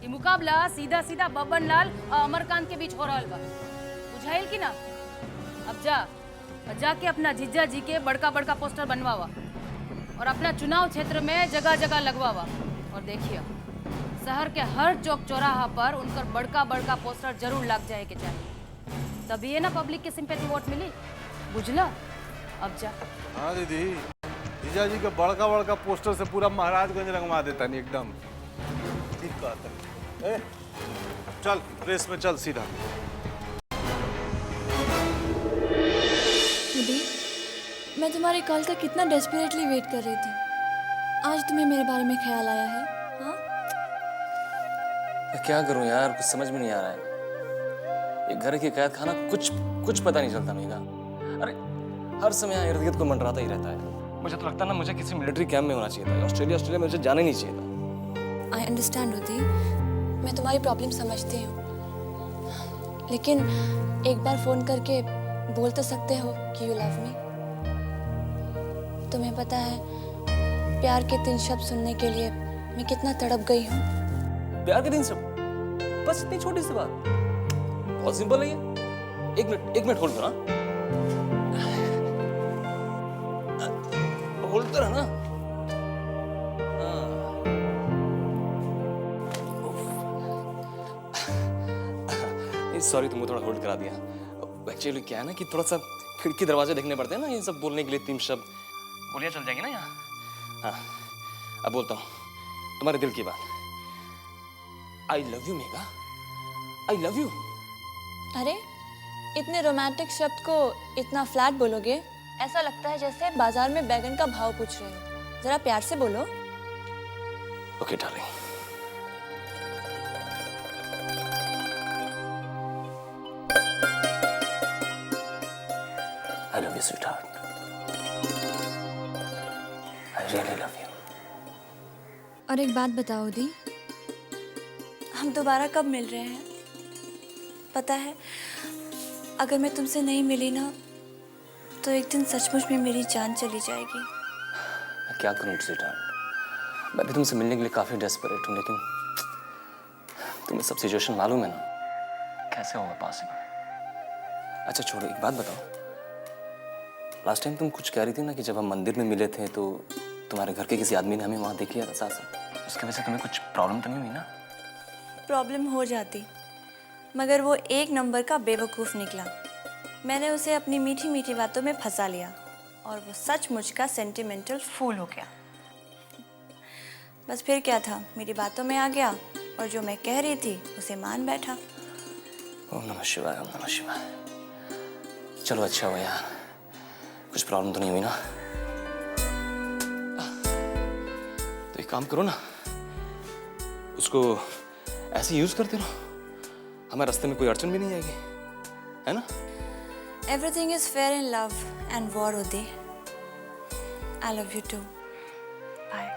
[SPEAKER 11] ई मुकाबला सीधा सीधा बब्बन लाल और अमरकांत के बीच हो रहल बा बुझाइल कि ना अब जाके अपना जीजा जी के बड़का बड़का पोस्टर बनवावा और अपना चुनाव क्षेत्र में जगह जगह लगवावा और देखिए शहर के हर चौक चौराहा पर उनका बड़का बड़का पोस्टर जरूर लग जाए के चाहिए तभी ये ना पब्लिक के सिंपैथी वोट मिली बुझला अब जा।
[SPEAKER 8] हाँ दीदी जीजा जी का बड़का बड़का पोस्टर से पूरा महाराजगंज रंगवा देता नहीं एकदम ठीक कहता है। चल रेस में चल सीधा।
[SPEAKER 20] दीदी मैं तुम्हारी कॉल का कितना डेस्परेटली वेट कर रही थी आज तुम्हें मेरे बारे में ख्याल आया है हाँ?
[SPEAKER 21] क्या करूं यार कुछ समझ में नहीं आ रहा है ये घर की कैद खाना कुछ पता नहीं चलता मेरा अरे हर समय यहाँ इर्द गिर्द को मंडराता ही रहता है मुझे तो लगता है ना मुझे किसी मिलिट्री कैंप में होना चाहिए था ऑस्ट्रेलिया में मुझे जाना नहीं चाहिए था।
[SPEAKER 20] आई अंडरस्टैंड होती मैं तुम्हारी प्रॉब्लम समझती हूँ लेकिन एक बार फोन करके बोल तो सकते हो कि यू लव मी। तुम्हें पता है प्यार के 3 शब्द सुनने के लिए मैं कितना तड़प गई हूँ।
[SPEAKER 21] प्यार के 3 शब्द बस इतनी छोटी सी बात बहुत सिंपल है ये एक मिनट होल्ड करो होल्ड करो ना सॉरी तुमको थोड़ा होल्ड करा दिया एक्चुअली क्या है ना कि थोड़ा सा खिड़की दरवाजे देखने पड़ते हैं ना ये सब बोलने के लिए 3 शब्द गोलियां चल जाएंगी ना यहाँ हाँ अब बोलता हूँ तुम्हारे दिल की बात I love you Megha I love you.
[SPEAKER 20] अरे इतने रोमांटिक शब्द को इतना फ्लैट बोलोगे ऐसा लगता है जैसे बाजार में बैगन का भाव पूछ रहे हो जरा प्यार से बोलो।
[SPEAKER 21] Okay darling I love you, sweetheart. I really love you.
[SPEAKER 20] और एक बात बताओ दी हम दोबारा कब मिल रहे हैं? पता है अगर मैं तुमसे नहीं मिली ना तो एक दिन सचमुच में मेरी जान चली जाएगी।
[SPEAKER 21] मैं क्या करूं स्वीटहार्ट मैं भी तुमसे मिलने के लिए काफी डेस्परेट हूं लेकिन तुम्हें सब सिचुएशन मालूम है ना कैसे होगा पॉसिबल। अच्छा छोड़ो एक बात बताओ लास्ट टाइम तुम कुछ कह रही थी ना कि जब हम मंदिर में मिले थे तो तुम्हारे घर के किसी आदमी ने हमें वहां देख लिया था साथ में उसकी वजह से तुम्हें कुछ प्रॉब्लम तो नहीं हुई ना?
[SPEAKER 20] प्रॉब्लम हो जाती मगर वो 1 नंबर का बेवकूफ़ निकला। मैंने उसे अपनी मीठी मीठी बातों में फंसा लिया और वो सचमुच का सेंटिमेंटल फूल हो गया। बस फिर क्या था मेरी बातों में आ गया और जो मैं कह रही थी उसे मान बैठा।
[SPEAKER 21] ओम नमः शिवाय, ओम नमः शिवाय। चलो अच्छा हुआ यार, कुछ प्रॉब्लम तो नहीं हुई ना? तो एक काम करो ना, उसको ऐसे यूज करते रहो, हमारे रास्ते में कोई अड़चन भी नहीं आएगी, है ना?
[SPEAKER 20] Everything is fair in love and war, Uday. I love you too. Bye.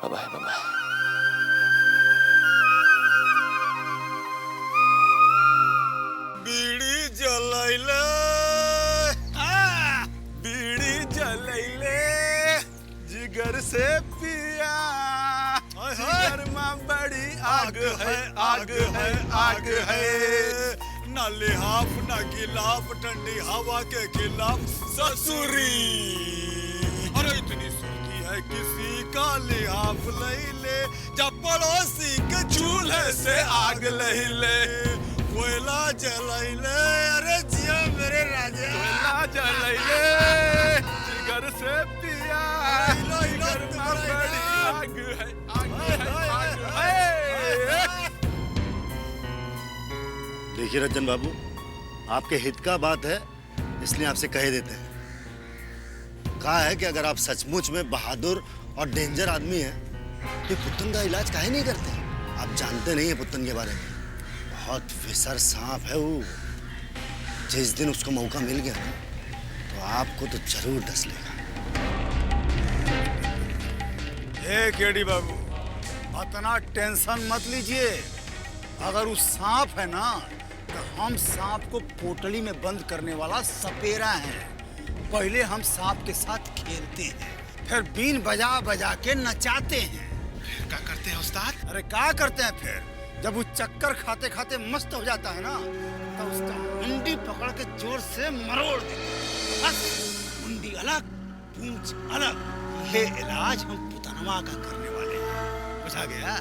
[SPEAKER 21] Bye bye, bye bye.
[SPEAKER 6] बीड़ी जलैले, बीड़ी जलैले, जिगर से पिया, जिगर में बड़ी आग है, आग है, आग है। न लिहाफ न गिलाफ, ठंडी हवा के खिलाफ ससुरी। अरे इतनी सुर्खी है किसी का लिहाफ नहीं ले, जब पड़ोसी के चूल्हे से आग नहीं ले। कोयला जलाइले, अरे जिया मेरे राजा, कोयला जलाइले, जिगर से पिया, जिगर में बड़ी आग है, आग है, आग है।
[SPEAKER 7] देखिए रंजन बाबू, आपके हित का बात है, इसलिए आपसे कह देते हैं। कहा है कि अगर आप सचमुच में बहादुर और डेंजर आदमी हैं तो पुत्तन का इलाज काहे नहीं करते? आप जानते नहीं है पुत्तन के बारे में, बहुत विसर सांप है वो। जिस दिन उसको मौका मिल गया ना तो आपको तो जरूर डस लेगा।
[SPEAKER 6] हे केडी बाबू, इतना टेंशन मत लीजिए। अगर वो सांप है ना तो हम सांप को पोटली में बंद करने वाला सपेरा है। पहले हम सांप के साथ खेलते हैं, फिर बीन बजा बजा के नचाते हैं। फिर क्या करते हैं उस्ताद? अरे क्या करते हैं फिर? जब वो चक्कर खाते खाते मस्त हो जाता है ना तो उसका मुंडी पकड़ के जोर से मरोड़ देते हैं। बस मुंडी अलग, पूंछ अलग। ये इलाज हम पुतनवा का करने वाले हैं, बुझा गया?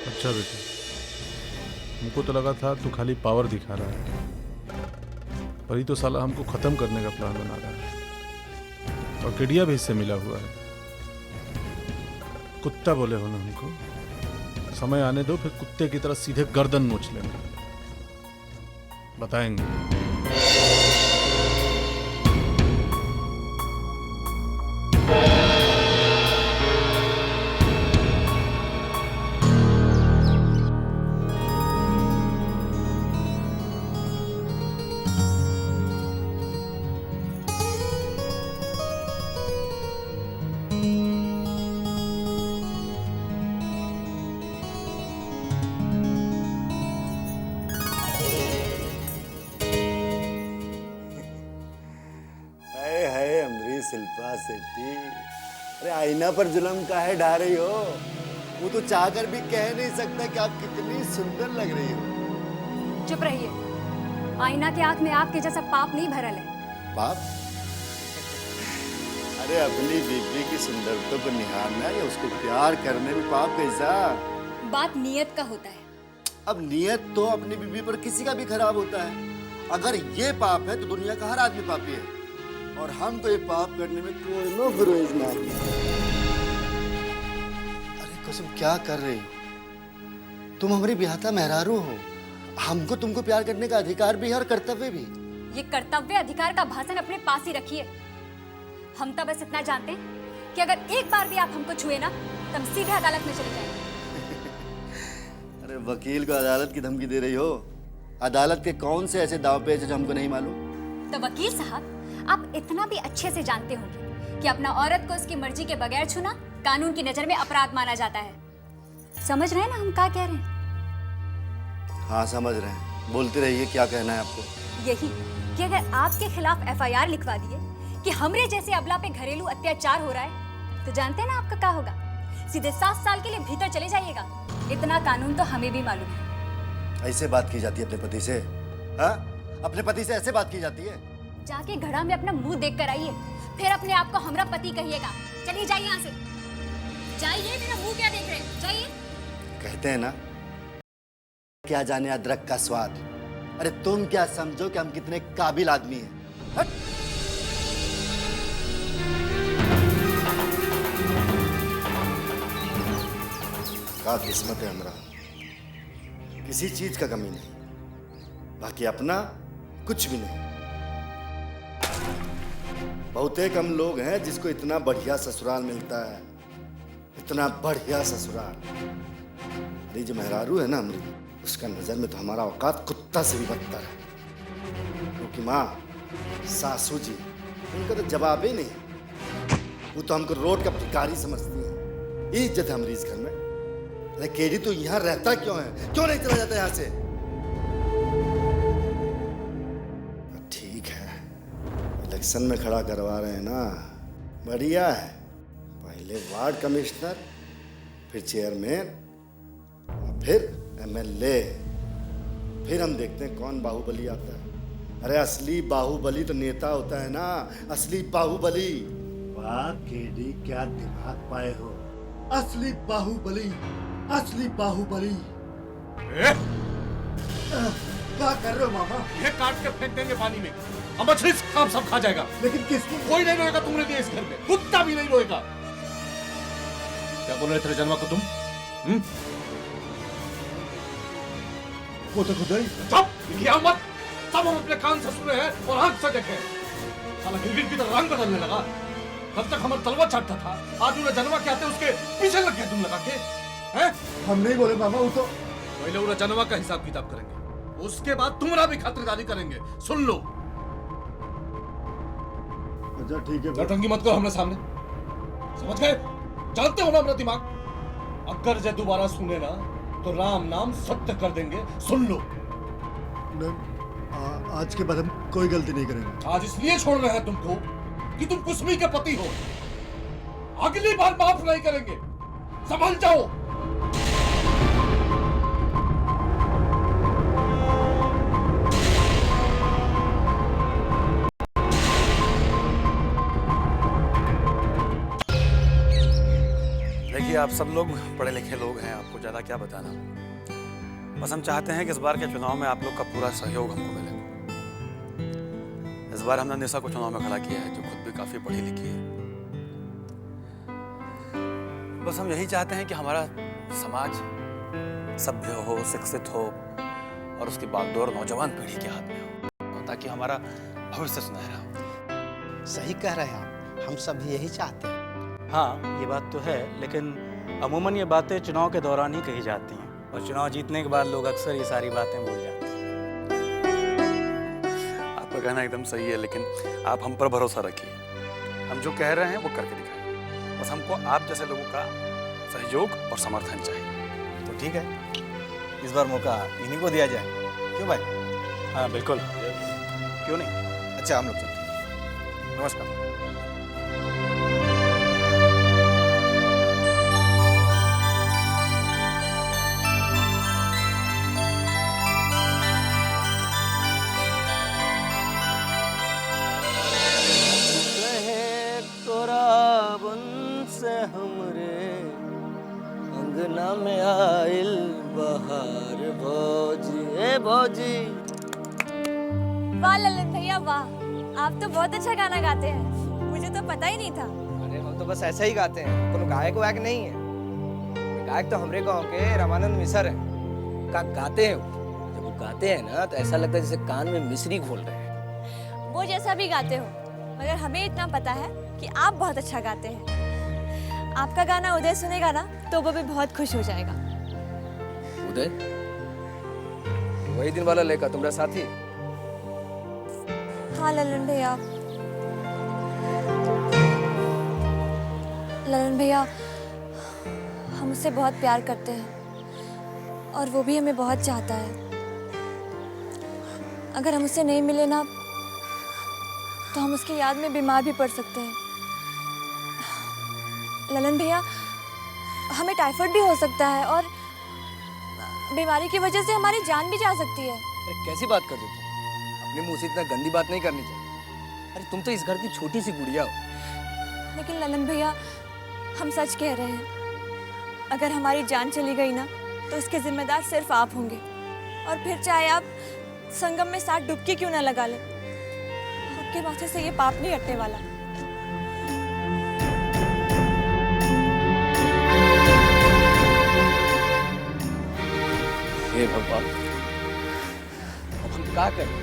[SPEAKER 18] अच्छा बेटा, हमको तो लगा था तू खाली पावर दिखा रहा है, पर ये तो साला हमको खत्म करने का प्लान बना रहा है। और किडिया भी इससे मिला हुआ है। कुत्ता बोले हो ना हमको, समय आने दो, फिर कुत्ते की तरह सीधे गर्दन नोच लेंगे, बताएंगे।
[SPEAKER 7] शिल्पा शेट्टी, अरे आईना पर जुल्म काहे ढा रही हो? वो तो चाहकर भी कह नहीं सकता कि आप कितनी सुंदर लग रही हो।
[SPEAKER 12] चुप रहिए, आईना के आंख में आपके जैसा पाप नहीं भरल है।
[SPEAKER 7] पाप? अरे अपनी बीबी की सुंदरता को निहारना या उसको प्यार करने में पाप कैसा?
[SPEAKER 12] बात नियत का होता है।
[SPEAKER 7] अब नियत तो अपनी बीबी पर किसी का भी खराब होता है। अगर ये पाप है तो दुनिया का हर आदमी पापी है, और हमको ये पाप करने में कोई नो गुरेज नहीं। अरे कसम, क्या कर रही हो तुम? हमारी ब्याहता मेहरारू हो, हमको तुमको प्यार करने का अधिकार भी है और कर्तव्य भी।
[SPEAKER 12] ये कर्तव्य अधिकार का भाषण अपने पास ही रखिए। हम तो बस इतना जानते हैं कि अगर एक बार भी आप हमको छुए ना तो हम सीधे अदालत में चले जाएंगे।
[SPEAKER 7] अरे वकील को अदालत की धमकी दे रही हो? अदालत के कौन से ऐसे दाव पेच है जो हमको नहीं मालूम?
[SPEAKER 12] तो वकील साहब, आप इतना भी अच्छे से जानते होंगे कि अपना औरत को उसकी मर्जी के बगैर छूना कानून की नजर में अपराध माना जाता है। समझ रहे हैं ना हम क्या कह रहे हैं?
[SPEAKER 7] हाँ समझ रहे हैं, बोलते रहिए, क्या कहना है आपको?
[SPEAKER 12] यही कि अगर आपके खिलाफ FIR लिखवा दिए कि हमरे जैसे अबला पे घरेलू अत्याचार हो रहा है, तो जानते हैं ना आपका क्या होगा? सीधे 7 साल के लिए भीतर चले जाइएगा। इतना कानून तो हमें भी मालूम है।
[SPEAKER 7] ऐसे बात की जाती है अपने पति से? हाँ, अपने पति से ऐसे बात की जाती है?
[SPEAKER 12] जाके घड़ा में अपना मुंह देख कर आइए, फिर अपने आप को हमरा पति कहिएगा। चलिए जाइए यहाँ से, जाइए। मेरा मुंह क्या देख रहे हैं? जाइए।
[SPEAKER 7] कहते हैं ना, क्या जाने अदरक का स्वाद। अरे तुम क्या समझो कि हम कितने काबिल आदमी हैं? हट। का किस्मत है हमरा, किसी चीज का कमी नहीं, बाकी अपना कुछ भी नहीं। बहुते कम लोग हैं जिसको इतना बढ़िया ससुराल मिलता है, इतना बढ़िया ससुराल। अरे जो मेहरारू है ना हमरी, उसका नजर में तो हमारा औकात कुत्ता से भी बदतर है। क्योंकि माँ सासू जी, उनका तो जवाब ही नहीं। वो तो हमको रोड का भिखारी समझती है। ये इज्जत है हमारी इस घर में। अरे केडी तो यहाँ रहता क्यों है, क्यों नहीं चला जाता यहाँ से? ठीक है, इलेक्शन में खड़ा करवा रहे हैं ना, बढ़िया है। पहले वार्ड कमिश्नर, फिर चेयरमैन, फिर एमएलए, फिर हम देखते हैं कौन बाहुबली आता है। अरे असली बाहुबली तो नेता होता है ना, असली बाहुबली।
[SPEAKER 4] वाह केडी, क्या दिमाग पाए हो। असली बाहुबली, असली बाहुबली। क्या कर रहे हो मामा?
[SPEAKER 22] ये काट के फेंक देंगे पानी में, अब मछली सांप सब खा जाएगा।
[SPEAKER 4] लेकिन किसकी?
[SPEAKER 22] कोई नहीं रोएगा तुमने दिए इस घर में, कुत्ता भी नहीं रोएगा। क्या बोल रहे थे जन्मा को तुम?
[SPEAKER 4] वो तो खुद ही।
[SPEAKER 22] चुप, लिया मत। सब हम अपने कान से सुने हैं और आंख से देखे। साला गिरगिट की तरह रंग बदलने लगा। तब तक हमारा तलवा चाटता था, आज उन्हें जन्मा के आते उसके पीछे लग गए तुम लगा के। हैं?
[SPEAKER 4] हम नहीं बोले मामा, वो तो
[SPEAKER 22] पहले उन्हें जन्मा का हिसाब किताब करेंगे, उसके बाद तुम्हारा भी खातिरदारी करेंगे। सुन लो।
[SPEAKER 4] अच्छा ठीक है।
[SPEAKER 22] नौटंकी मत करो हमने सामने, समझ गए? जानते हो ना अपना दिमाग। अगर जे दोबारा सुने ना तो राम नाम सत्य कर देंगे। सुन लो।
[SPEAKER 4] आज के बाद हम कोई गलती नहीं करेंगे।
[SPEAKER 22] आज इसलिए छोड़ रहे हैं तुमको कि तुम कुसमी के पति हो। अगली बार माफ नहीं करेंगे, संभल जाओ।
[SPEAKER 1] देखिए, आप सब लोग पढ़े लिखे लोग हैं, आपको ज़्यादा क्या बताना। बस हम चाहते हैं कि इस बार के चुनाव में आप लोग का पूरा सहयोग हमको मिले। इस बार हमने निशा को चुनाव में खड़ा किया है, जो खुद भी काफ़ी पढ़ी लिखी है। बस हम यही चाहते हैं कि हमारा समाज सभ्य हो, शिक्षित हो और उसकी बागडोर नौजवान पीढ़ी के हाथ में हो, ताकि हमारा भविष्य सुनहरा हो।
[SPEAKER 23] सही कह रहे हैं आप, हम सब यही चाहते हैं।
[SPEAKER 24] हाँ, ये बात तो है, लेकिन अमूमन ये बातें चुनाव के दौरान ही कही जाती हैं और चुनाव जीतने के बाद लोग अक्सर ये सारी बातें भूल जाते हैं।
[SPEAKER 1] आपका कहना एकदम सही है, लेकिन आप हम पर भरोसा रखिए। हम जो कह रहे हैं वो करके दिखाएं। बस हमको आप जैसे लोगों का सहयोग और समर्थन चाहिए।
[SPEAKER 23] तो ठीक है, इस बार मौका इन्हीं को दिया जाए, क्यों भाई?
[SPEAKER 24] हाँ बिल्कुल, क्यों नहीं।
[SPEAKER 23] अच्छा, हम लोग चलते हैं।
[SPEAKER 1] नमस्कार।
[SPEAKER 16] अंगना में आइल बहार भौजी, ए भौजी।
[SPEAKER 20] वाह ललन भैया वाह, आप तो बहुत अच्छा गाना गाते हैं, मुझे तो पता ही नहीं था।
[SPEAKER 25] अरे हम तो बस ऐसे ही गाते हैं, कोनो गायक वायक नहीं है। गायक तो हमारे गांव के रामानंद मिसर हैं। का गाते हैं वो, जब वो गाते हैं ना तो ऐसा लगता है जैसे कान में मिश्री घोल रहे हैं।
[SPEAKER 20] वो जैसा भी गाते हो, मगर हमें इतना पता है कि आप बहुत अच्छा गाते हैं। आपका गाना उदय सुनेगा ना तो वो भी बहुत खुश हो जाएगा।
[SPEAKER 25] उदय? वही दिन वाला लेका तुम्हारा साथी?
[SPEAKER 20] हाँ ललन भैया। ललन भैया, हम उससे बहुत प्यार करते हैं और वो भी हमें बहुत चाहता है। अगर हम उससे नहीं मिले ना तो हम उसकी याद में बीमार भी पड़ सकते हैं। ललन भैया, हमें टाइफाइड भी हो सकता है और बीमारी की वजह से हमारी जान भी जा सकती है।
[SPEAKER 25] अरे कैसी बात कर रहे तुम? अपने मुंह से इतना गंदी बात नहीं करनी चाहिए। अरे तुम तो इस घर की छोटी सी गुड़िया हो।
[SPEAKER 20] लेकिन ललन भैया, हम सच कह रहे हैं, अगर हमारी जान चली गई ना तो इसके जिम्मेदार सिर्फ आप होंगे। और फिर चाहे आप संगम में 7 डुबकी क्यों ना लगा ले, आपके माथे से ये पाप नहीं हटने वाला।
[SPEAKER 25] हे भगवान, अब हम क्या करें?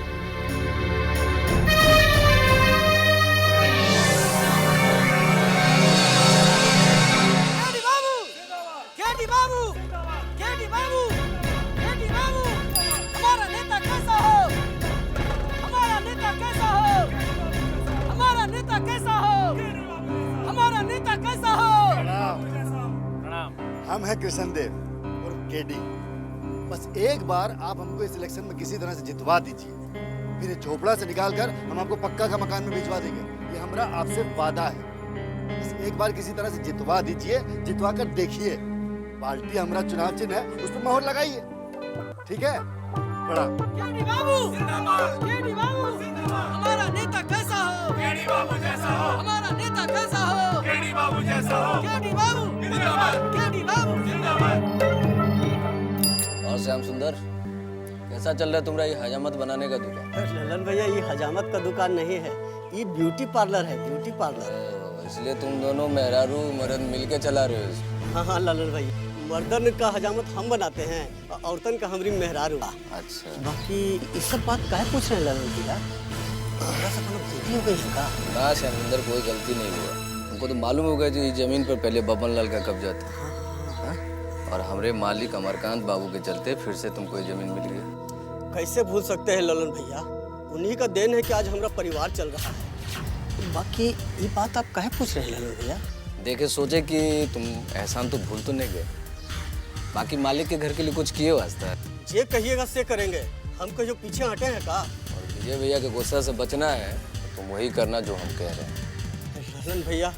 [SPEAKER 5] केडी बाबू, केडी बाबू, केडी बाबू, हमारा नेता कैसा हो? हमारा नेता कैसा हो? हमारा नेता कैसा हो? हमारा नेता कैसा हो?
[SPEAKER 7] हम हैं कृष्ण देव और केडी। बस एक बार आप हमको इस इलेक्शन में किसी तरह से जितवा दीजिए, फिर झोपड़ा से निकाल कर हम आपको पक्का का मकान में भिजवा देंगे। ये हमारा आपसे वादा है। बस एक बार किसी तरह से जितवा दीजिए, जितवा कर देखिए। पार्टी हमारा चुनाव चिन्ह है, उस पर मोहर लगाइए, ठीक है? बड़ा
[SPEAKER 5] केडी बाबू, केडी बाबू, हमारा नेता कैसा हो? केडी बाबू जैसा हो। हमारा नेता कैसा हो? केडी बाबू जैसा हो। केडी बाबू जिंदाबाद, केडी बाबू जिंदाबाद।
[SPEAKER 25] और श्याम सुंदर, कैसा चल रहा है तुम्हारा ये हजामत बनाने का दुकान?
[SPEAKER 16] ललन भैया, ये हजामत का दुकान नहीं है, ये ब्यूटी पार्लर है, ब्यूटी पार्लर।
[SPEAKER 25] इसलिए तुम दोनों मेहरारू मर्द मिलके चला रहे हो इसको?
[SPEAKER 16] हाँ हाँ ललन भैया, मर्दन का हजामत हम बनाते हैं, औरतन का हमारी मेहरारू।
[SPEAKER 25] अच्छा,
[SPEAKER 16] बाकी ये सब बात काहे पूछ रहे हैं ललन भैया? हमरा से कोनो गलती हो गई है का?
[SPEAKER 25] ना श्याम सुंदर, कोई गलती नहीं हुआ। हमको तो मालूम हो गया कि इस जमीन पर पहले बबन लाल का कब्जा था, हाँ? और हमारे मालिक अमरकांत बाबू के चलते फिर से तुमको ये जमीन मिल गई।
[SPEAKER 16] कैसे भूल सकते हैं ललन भैया, उन्हीं का देन है कि आज हमारा परिवार चल रहा है। बाकी ये बात आप काहे पूछ रहे हैं ललन भैया?
[SPEAKER 25] देखे सोचे कि तुम एहसान तो भूल तो नहीं गए, बाकी मालिक के घर के लिए कुछ किए वास्ता।
[SPEAKER 16] जे कहिएगा से करेंगे, हम कहीं पीछे हटे हैं का?
[SPEAKER 25] और विजय भैया के गुस्सा से बचना है तो तुम वही करना जो हम कह रहे हैं।
[SPEAKER 16] ललन भैया,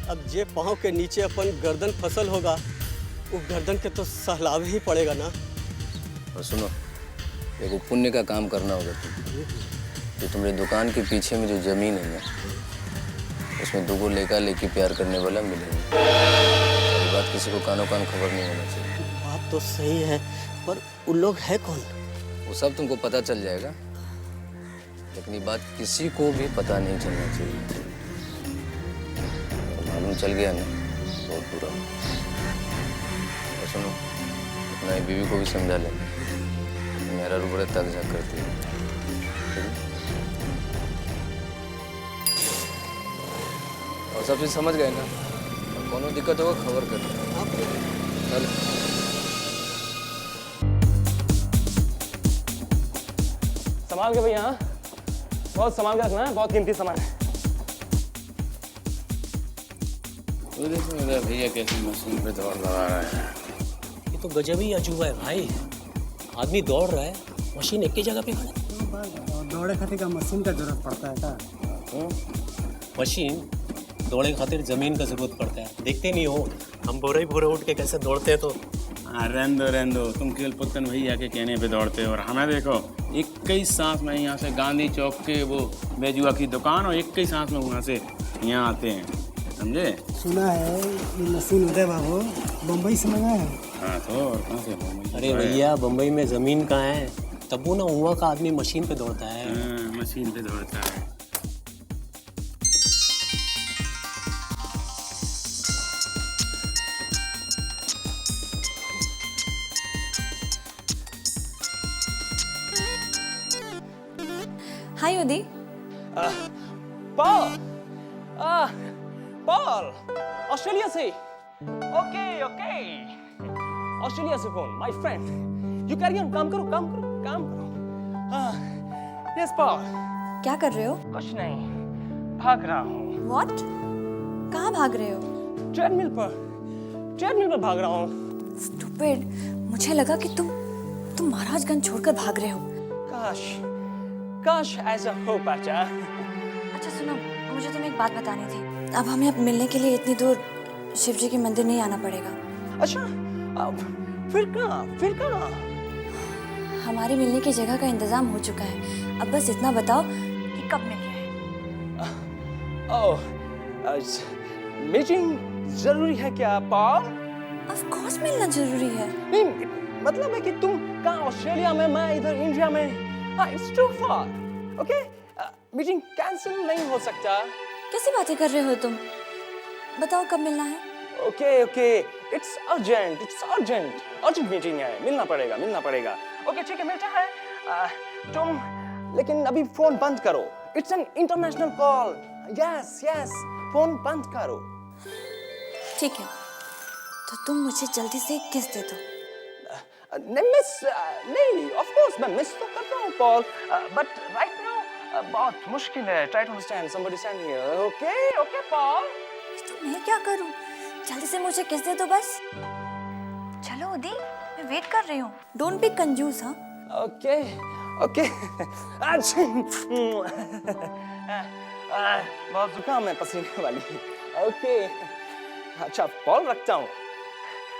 [SPEAKER 16] अब जे पाँव के नीचे अपन गर्दन फसल होगा, वो गर्दन के तो सहलावे ही पड़ेगा ना।
[SPEAKER 25] और सुनो, एक पुण्य का काम करना होगा तुम। जो तुम्हारी दुकान के पीछे में जो जमीन है ना, उसमें दो लड़का लड़की प्यार करने वाला मिलेंगे। ये बात किसी को कानो कान खबर नहीं होना चाहिए।
[SPEAKER 16] बात तो सही है, पर वो लोग है कौन?
[SPEAKER 25] वो सब तुमको पता चल जाएगा, लेकिन ये बात किसी को भी पता नहीं चलना चाहिए। तो मालूम चल गया ना, बहुत बुरा। और सुनो, अपना बीवी को भी समझा ले, मेरा रूबड़े तक जा करती है। और सब चीज समझ गए ना? कोनो दिक्कत होगा खबर कर। चल।
[SPEAKER 9] संभाल के भैया, हाँ? बहुत संभाल के रखना है, बहुत कीमती सामान है।
[SPEAKER 3] देखो मेरा भैया कैसे मशीन पे दौड़ लगा रहा है।
[SPEAKER 9] ये तो गजब ही अजूबा है भाई। आदमी दौड़ रहा है, मशीन एक ही जगह पे खड़ा।
[SPEAKER 10] दौड़े खातिर का मशीन का जरूरत पड़ता है का?
[SPEAKER 9] मशीन दौड़े खातिर जमीन का जरूरत पड़ता है। देखते नहीं हो हम भोरे भोरे उठ के कैसे दौड़ते हैं। तो
[SPEAKER 3] रहने दो, तुम केवल पुतन भैया के कहने पे दौड़ते हो। और हमें देखो, 21 सांस में यहाँ से गांधी चौक के वो बेजुआ की दुकान, और 21 सांस में वहाँ से यहाँ आते हैं, समझे?
[SPEAKER 10] सुना है ये मशीन उदय बाबू बम्बई से मंगा है।
[SPEAKER 3] हाँ तो और कहाँ से बम्बई?
[SPEAKER 9] अरे भैया, बम्बई में जमीन कहाँ है? तब वो ना वहाँ का आदमी मशीन पे दौड़ता है।
[SPEAKER 3] मशीन पे दौड़ता है।
[SPEAKER 20] हाय उदी।
[SPEAKER 9] पॉल, पॉल, ऑस्ट्रेलिया से। ओके ओके, ऑस्ट्रेलिया से phone, my friend. You carry on, काम करो काम करो काम करो। हाँ, यस पॉल।
[SPEAKER 20] क्या कर रहे हो?
[SPEAKER 9] कुछ नहीं, भाग रहा हूँ।
[SPEAKER 20] व्हाट? कहाँ भाग रहे हो?
[SPEAKER 9] ट्रेडमिल पर भाग रहा हूँ।
[SPEAKER 20] स्टूपिड, मुझे लगा कि तुम महाराजगंज छोड़कर भाग रहे हो।
[SPEAKER 9] काश ऐसा हो पाता।
[SPEAKER 20] अच्छा सुनो, मुझे तुम्हें एक बात बतानी थी। अब हमें अब मिलने के लिए इतनी दूर शिव जी के मंदिर नहीं आना पड़ेगा।
[SPEAKER 9] अच्छा, अब फिर कहाँ?
[SPEAKER 20] हमारी मिलने की जगह का इंतजाम हो चुका है। अब बस इतना बताओ कि कब मिल रहे हैं?
[SPEAKER 9] मीटिंग जरूरी है क्या पॉल?
[SPEAKER 20] ऑफ कोर्स मिलना जरूरी है।
[SPEAKER 9] नहीं, मतलब है कि तुम कहाँ ऑस्ट्रेलिया में, मैं इधर इंडिया में। It's too far. Okay? Meeting cancel नहीं हो सकता।
[SPEAKER 20] कैसी बातें कर रहे हो तुम? बताओ कब मिलना है?
[SPEAKER 9] Okay. It's urgent मीटिंग है, मिलना पड़ेगा। ओके ठीक है मिलता है। तुम लेकिन अभी फोन बंद करो, it's an international call. Yes yes, phone बंद करो।
[SPEAKER 20] ठीक है, तो तुम मुझे जल्दी से एक किस दे दो।
[SPEAKER 9] नहीं मिस, नहीं ऑफ कोर्स मैं मिस तो कर रहा हूँ पॉल, बट राइट नाउ बहुत मुश्किल है। Try to understand, somebody standing here. Okay okay Paul.
[SPEAKER 20] तो मैं क्या करूं? जल्दी से मुझे किस दे दो बस। चलो उदी, मैं वेट कर रही हूँ। डोंट बी कंजूस। हाँ
[SPEAKER 9] ओके ओके। बहुत जुकाम है, पसीने वाली। ओके अच्छा पॉल रखता हूँ।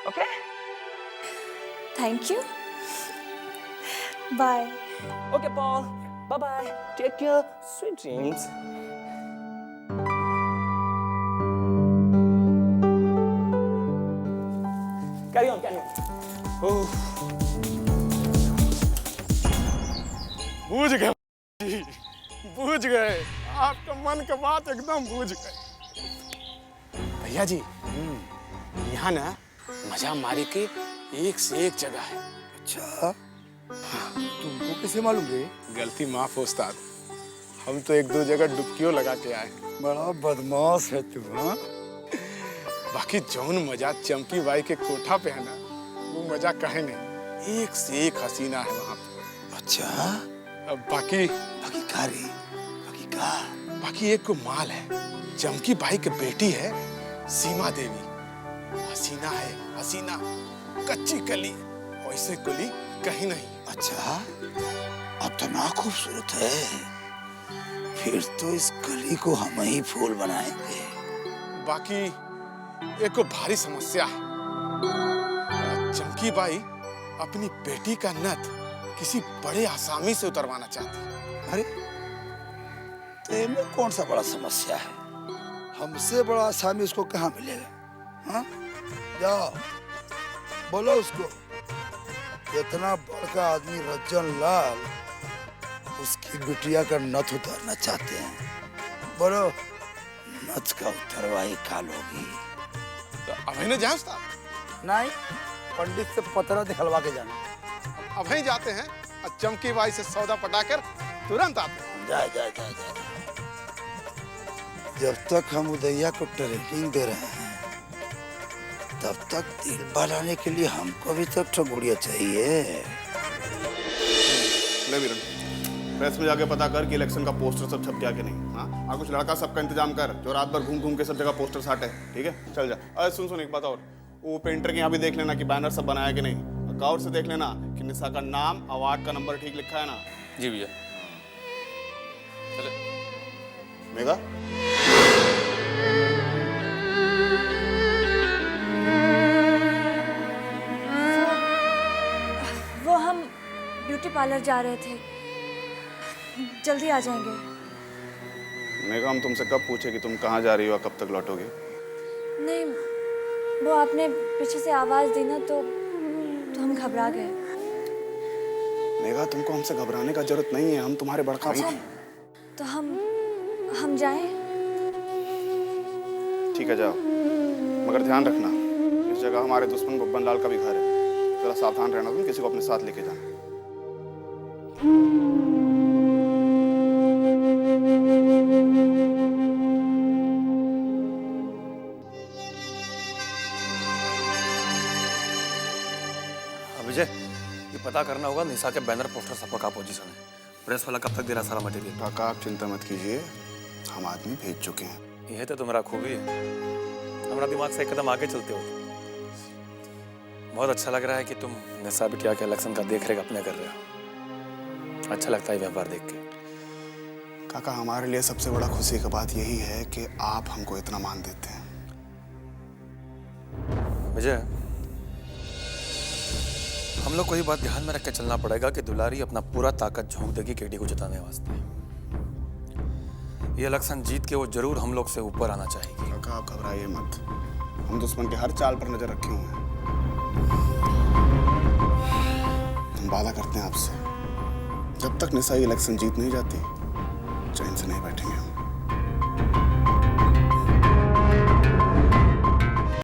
[SPEAKER 9] Okay
[SPEAKER 20] thank you, bye.
[SPEAKER 9] Okay Paul, bye bye, take care, sweet dreams. Carry on carry on.
[SPEAKER 3] बूझ गए, बूझ गए, आपका मन का बात एकदम बूझ गए भैया जी। यहाँ ना मजा मारी की एक से एक जगह है।
[SPEAKER 7] अच्छा, तुमको कैसे मालूम रे?
[SPEAKER 3] गलती माफ हो उस्ताद, हम तो एक दो जगह डुबकियों लगा के आए।
[SPEAKER 7] बड़ा बदमाश है तू। हाँ,
[SPEAKER 3] बाकी जौन मजा चंपी बाई के कोठा पे है ना, वो मजा कहे नहीं। एक से एक हसीना है वहाँ पे।
[SPEAKER 7] अच्छा,
[SPEAKER 3] अब बाकी
[SPEAKER 7] का रे?
[SPEAKER 3] बाकी एक को माल है, चमकी बाई की बेटी है सीमा देवी। हसीना है हसीना, कच्ची कली, वैसे कुली कहीं नहीं।
[SPEAKER 7] अच्छा, अब तो ना खूबसूरत है। फिर तो इस कली को हम ही फूल बनाएंगे।
[SPEAKER 3] बाकी एक को भारी समस्या है। चमकी बाई अपनी बेटी का नथ किसी बड़े आसामी से उतरवाना चाहती है।
[SPEAKER 7] अरे तो इनमें कौन सा बड़ा समस्या है? हमसे बड़ा आसामी उसको कहाँ मिलेगा? हाँ, जाओ बोलो उसको, इतना बड़का आदमी रज्जन लाल उसकी बिटिया का नथ उतारना चाहते हैं। बोलो, नथ का उतरवाई काल होगी।
[SPEAKER 3] तो अभी न जाए उस्ताद?
[SPEAKER 7] नहीं, पंडित से पतरा दिखलवा के जाना।
[SPEAKER 3] अभी जाते हैं और चमकी बाई से सौदा पटाकर तुरंत आते हैं।
[SPEAKER 7] जा जा जा जा। जब तक हम उदैया को ट्रेनिंग दे रहे हैं, तब तक दिल बहलाने के लिए हमको भी तो ठगुड़िया चाहिए।
[SPEAKER 13] ले वीरन, प्रेस में जाके पता कर कि इलेक्शन का पोस्टर सब छप गया कि नहीं। हाँ, और कुछ लड़का सबका इंतजाम कर जो रात भर घूम घूम के सब जगह पोस्टर साटे। ठीक है, चल जा। अरे सुन एक बात और, वो पेंटर के यहाँ भी देख लेना कि बैनर सब बनाया कि नहीं। गौर से देख लेना कि निशा का नाम, अवार्ड का नंबर ठीक लिखा है ना।
[SPEAKER 1] जी भैया। चले
[SPEAKER 13] मेगा,
[SPEAKER 20] वो हम ब्यूटी पार्लर जा रहे थे, जल्दी आ जाएंगे।
[SPEAKER 13] मेगा हम तुमसे कब पूछे कि तुम कहाँ जा रही हो, कब तक लौटोगे?
[SPEAKER 20] नहीं, वो आपने पीछे से आवाज दी ना तो हम घबरा गए।
[SPEAKER 13] मेगा तुमको हमसे घबराने का जरूरत नहीं है, हम तुम्हारे बड़का भाई हैं।
[SPEAKER 20] तो हम जाएं?
[SPEAKER 13] ठीक है जाओ, मगर ध्यान रखना इस जगह हमारे दुश्मन बब्बन लाल का भी घर है। जरा सावधान रहना, तुम किसी को अपने साथ लेके जाना।
[SPEAKER 1] विजय, ये पता करना होगा निशा के बैनर पोस्टर सबका क्या पोजीशन है। प्रेस वाला कब तक दे रहा सारा मटेरियल?
[SPEAKER 13] काका आप चिंता मत कीजिए, हम आदमी भेज चुके हैं।
[SPEAKER 1] यह तो तुम्हारा खूबी है, हमारा दिमाग से एक कदम आगे चलते हो। बहुत अच्छा लग रहा है कि तुम निशा बिटिया के इलेक्शन का देख रेख अपने कर रहे हो। अच्छा लगता है व्यवहार देख के।
[SPEAKER 13] काका हमारे लिए सबसे बड़ा खुशी की बात यही है कि आप हमको इतना मान देते हैं।
[SPEAKER 1] विजय, हम लोग को ये बात ध्यान में रख के चलना पड़ेगा कि दुलारी अपना पूरा ताकत झोंक देगी केडी को जिताने वास्ते। ये इलेक्शन जीत के वो जरूर हम लोग से ऊपर आना चाहेगी।
[SPEAKER 13] काका आप घबराइए मत, हम दुश्मन के हर चाल पर नजर रखे हुए हैं। हम वादा करते हैं आपसे, जब तक निशा इलेक्शन जीत नहीं जाती चैन से नहीं बैठेंगे हम।